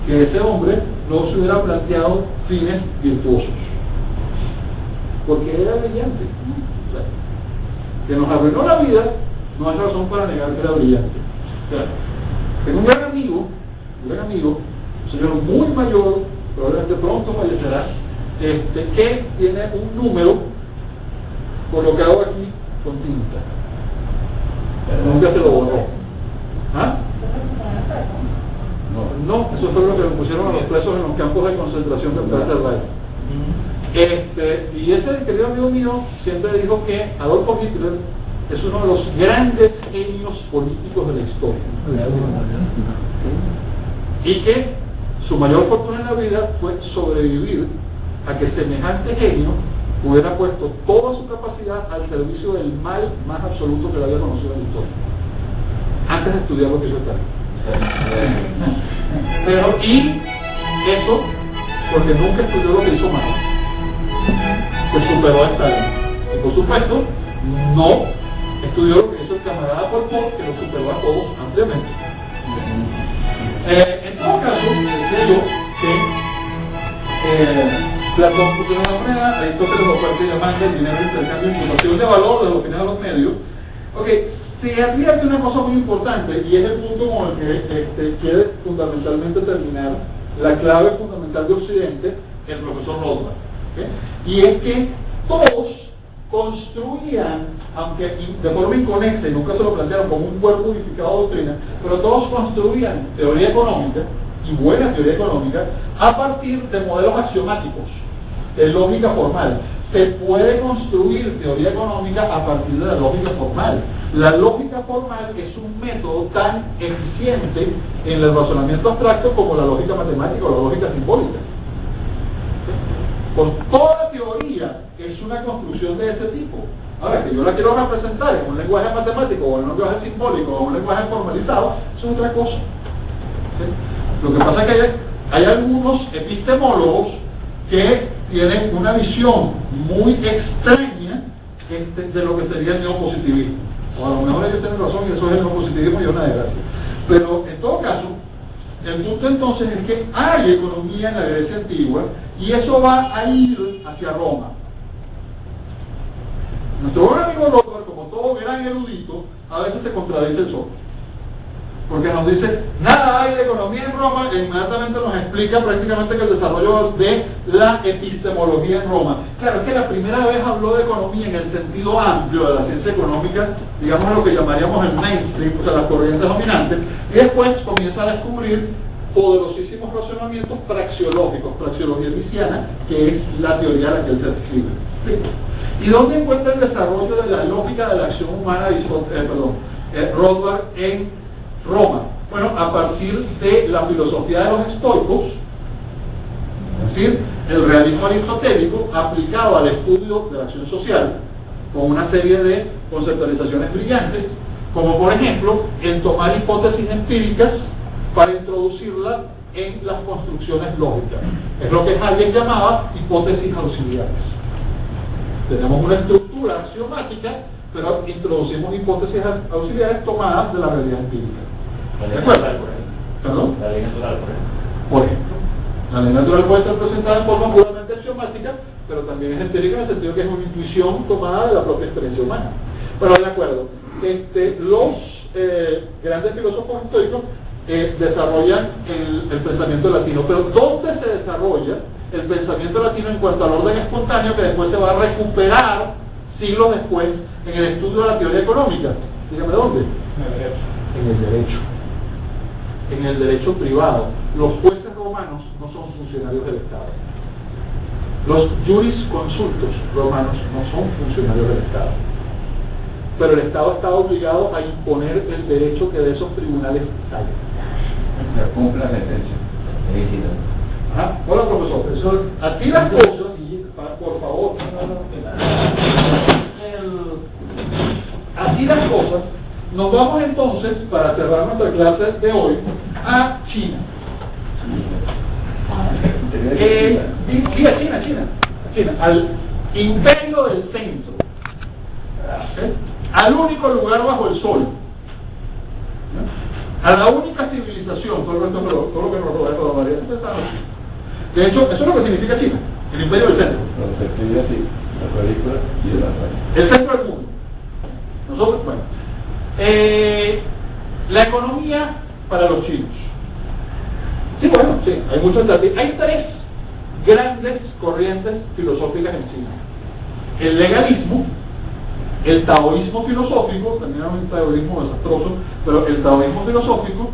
que ese hombre no se hubiera planteado fines virtuosos, porque era brillante. O sea, que nos arruinó la vida, no hay razón para negar que era brillante. O sea, tengo un gran amigo, un señor muy mayor, probablemente pronto fallecerá, que tiene un número colocado aquí con tinta. Nunca se lo borró. ¿Ah? No, eso fue lo que le pusieron a los presos en los campos de concentración de Tercer y ese querido amigo mío siempre dijo que Adolfo Hitler es uno de los grandes genios políticos de la historia. Y que su mayor fortuna en la vida fue sobrevivir a que semejante genio hubiera puesto toda su capacidad al servicio del mal más absoluto que le había conocido en la historia, antes de estudiar lo que hizo Stalin. Pero, y eso porque nunca estudió lo que hizo Mao, que superó a Stalin. Y por supuesto, no estudió lo que hizo el camarada Pol Pot, que lo superó a todos ampliamente. En todo caso, decía yo que Platón puso una moneda, Aristóteles lo parte llamando el dinero de intercambio, información de valor de lo que a los medios. Ok, se advierte una cosa muy importante, y es el punto con el que quiere fundamentalmente terminar la clave fundamental de Occidente, el profesor Rothbard. ¿Okay? Y es que todos construían, aunque de forma inconecta y nunca se lo plantearon como un cuerpo unificado de doctrina, pero todos construían teoría económica, y buena teoría económica, a partir de modelos axiomáticos, de lógica formal. Se puede construir teoría económica a partir de la lógica formal. La lógica formal es un método tan eficiente en el razonamiento abstracto como la lógica matemática o la lógica simbólica. Por toda teoría es una construcción de ese tipo. Ahora, que yo la quiero representar en un lenguaje matemático o en un lenguaje simbólico o en un lenguaje formalizado, eso es otra cosa. ¿Sí? Lo que pasa es que hay algunos epistemólogos que tienen una visión muy extraña de lo que sería el neopositivismo. O a lo mejor ellos tienen razón y eso es el neopositivismo y una desgracia. Pero en todo caso, el punto entonces es que hay economía en la Grecia antigua y eso va a ir hacia Roma. Nuestro buen amigo Rothbard, como todo gran erudito, a veces se contradice el solo. Porque nos dice, nada hay de economía en Roma, e inmediatamente nos explica prácticamente que el desarrollo de la epistemología en Roma. Claro, es que la primera vez habló de economía en el sentido amplio de la ciencia económica, digamos lo que llamaríamos el mainstream, o sea, las corrientes dominantes, y después comienza a descubrir poderosísimos razonamientos praxeológicos, praxeología nicciana, que es la teoría a la que él se describe. ¿Sí? ¿Y dónde encuentra el desarrollo de la lógica de la acción humana, Rothbard en Roma? Bueno, a partir de la filosofía de los estoicos, es decir, el realismo aristotélico aplicado al estudio de la acción social, con una serie de conceptualizaciones brillantes, como por ejemplo, el tomar hipótesis empíricas para introducirlas en las construcciones lógicas. Es lo que alguien llamaba hipótesis auxiliares. Tenemos una estructura axiomática, pero introducimos hipótesis auxiliares tomadas de la realidad empírica. ¿De acuerdo? ¿Perdón? La ley natural, por ejemplo. Por ejemplo, la ley natural puede ser presentada en forma puramente axiomática, pero también es empírica en el sentido que es una intuición tomada de la propia experiencia humana. Pero de acuerdo, los grandes filósofos estoicos desarrollan el pensamiento latino, pero ¿dónde se desarrolla el pensamiento latino en cuanto al orden espontáneo que después se va a recuperar siglos después en el estudio de la teoría económica? Dígame dónde. En el derecho. En el derecho privado. Los jueces romanos no son funcionarios del Estado. Los jurisconsultos romanos no son funcionarios del Estado. Pero el Estado está obligado a imponer el derecho que de esos tribunales salen. Cumple la sentencia. Hola, profesor. Aquí las cosas, por favor. Así las cosas. Nos vamos entonces, para cerrar nuestra clase de hoy, a China. Tenía Sí, a China, al imperio del centro, al único lugar bajo el sol, a la única civilización, todo lo que nos rodea toda la variedad. De hecho, eso es lo que significa China, el imperio del centro. se escribe así, la película y de la raya. El centro del mundo. Nosotros, bueno. La economía para los chinos. Sí, bueno, sí, hay muchos datos. Hay tres grandes corrientes filosóficas en China. El legalismo, el taoísmo filosófico, también hay un taoísmo desastroso, pero el taoísmo filosófico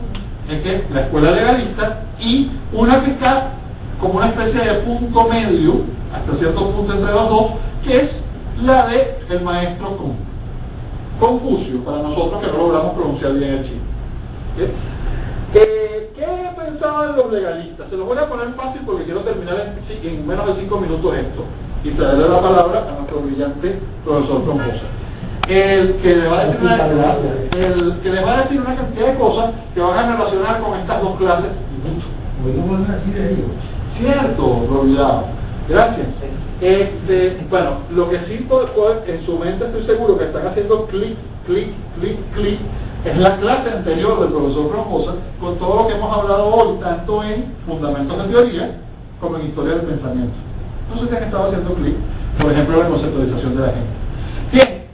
es que la escuela legalista, y una que está como una especie de punto medio, hasta cierto punto entre los dos, que es la de el maestro Confucio, para nosotros que no logramos pronunciar bien el chino. ¿Qué pensaban los legalistas? Se los voy a poner fácil porque quiero terminar en menos de 5 minutos esto y traerle la palabra a nuestro brillante profesor Troncosa. El que les va a decir una cantidad de cosas que van a relacionar con estas dos clases y mucho. Cierto, lo olvidaba. Gracias. Bueno, lo que sí en su mente estoy seguro que están haciendo clic, es la clase anterior del profesor Troncosa con todo lo que hemos hablado hoy, tanto en fundamentos de teoría como en historia del pensamiento. No sé si han estado haciendo clic, por ejemplo, la conceptualización de la gente. Bien,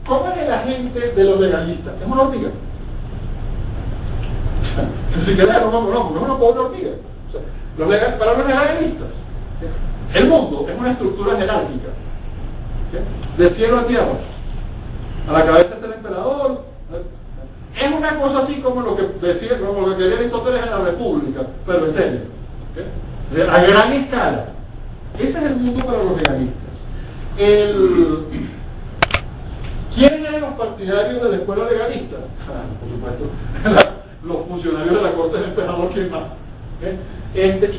¿cómo es el agente de los legalistas? Es una hormiga. Si quieres, no es una pobre hormiga. O sea, para los legalistas, el mundo es una estructura jerárquica, de cielo a tierra. A la cabeza está el emperador. Es una cosa así como lo que decía, como lo que quería Aristóteles en la República, pero en serio, a gran escala. Ese es el mundo para los legalistas. ¿Quiénes eran los partidarios de la escuela legalista? Por supuesto, los funcionarios de la corte del emperador, ¿quién más? ¿Y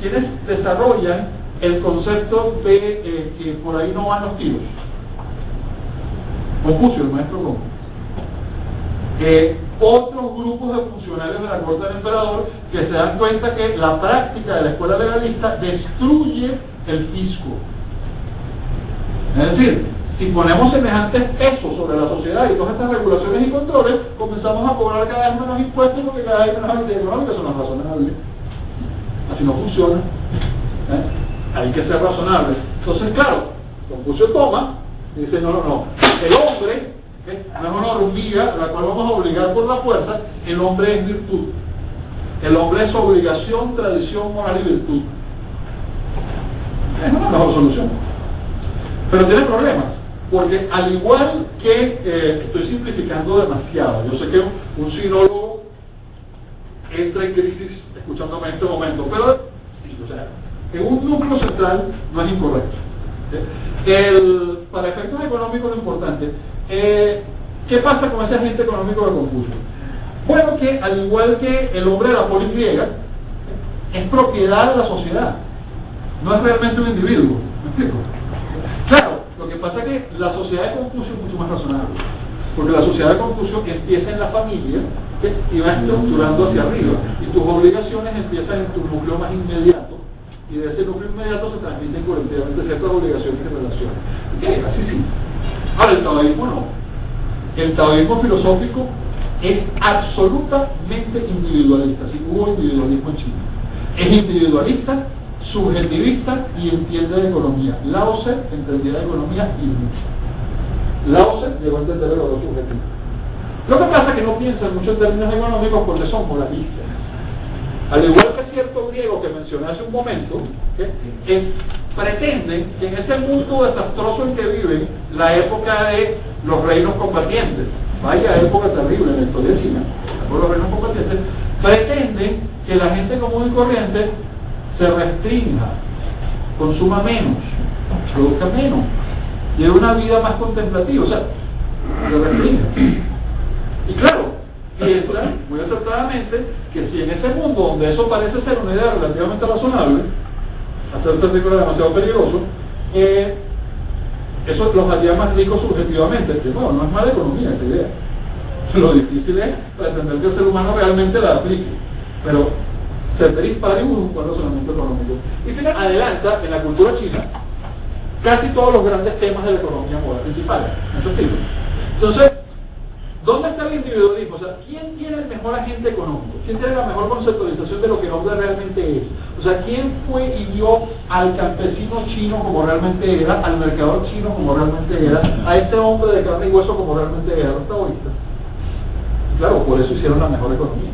quiénes desarrollan el concepto de que por ahí no van los tiros? Confucio, el maestro Confucio. Otros grupos de funcionarios de la corte del emperador que se dan cuenta que la práctica de la escuela legalista destruye el fisco. Es decir, si ponemos semejantes pesos sobre la sociedad y todas estas regulaciones y controles, comenzamos a cobrar cada vez menos impuestos porque cada vez menos actividad económica. Son las razones habidas. Así no funciona. Hay que ser razonable. Entonces, claro, Confucio toma y dice, no, el hombre no es una hormiga la cual vamos a obligar por la fuerza. El hombre es virtud. El hombre es obligación, tradición, moral y virtud. Es una mejor solución. Pero tiene problemas, porque al igual que, estoy simplificando demasiado, yo sé que un sinólogo entra en crisis escuchándome en este momento, pero sí, o sea, en un núcleo central no es incorrecto. Para efectos económicos lo importante, ¿qué pasa con ese agente económico de Confucio? Bueno, que al igual que el hombre de la polis griega, es propiedad de la sociedad, no es realmente un individuo. ¿Me explico? Claro, lo que pasa es que la sociedad de Confucio es mucho más razonable, porque la sociedad de Confucio empieza en la familia y va estructurando hacia arriba, y tus obligaciones empiezan en tu núcleo más inmediato, y de ese núcleo inmediato se transmiten colectivamente ciertas obligaciones y relaciones. Así sí. Ahora, el taoísmo no. El taoísmo filosófico es absolutamente individualista, si hubo individualismo en China. Es individualista, subjetivista y entiende de economía. Lao Tse entendía de economía y mucho. Lao Tse llegó a entender de lo subjetivo. Lo que pasa es que no piensan mucho en términos económicos porque son moralistas. Al igual que cierto griego que mencioné hace un momento, pretenden que en ese mundo desastroso en que viven, la época de los reinos combatientes, vaya época terrible en la historia de China, por los reinos combatientes, pretenden que la gente común y corriente se restrinja, consuma menos, produzca menos, lleve una vida más contemplativa, o sea, se restrinja. Y claro, piensan muy acertadamente que si en ese mundo donde eso parece ser una idea relativamente razonable, hacer este artículo demasiado peligroso, eso los haría más ricos subjetivamente. Que bueno, no es mala economía esa idea. Lo difícil es pretender que el ser humano realmente la aplique. Pero ceteris paribus es un buen razonamiento económico. Y finalmente adelanta en la cultura china casi todos los grandes temas de la economía moderna principales, en ese estilo. Entonces, ¿dónde está el individualismo? O sea, ¿quién tiene el mejor agente económico? ¿Quién tiene la mejor conceptualización de lo que el hombre realmente es? O sea, ¿quién fue y vio al campesino chino como realmente era, al mercador chino como realmente era, a este hombre de carne y hueso como realmente era? Los taoístas. Claro, por eso hicieron la mejor economía.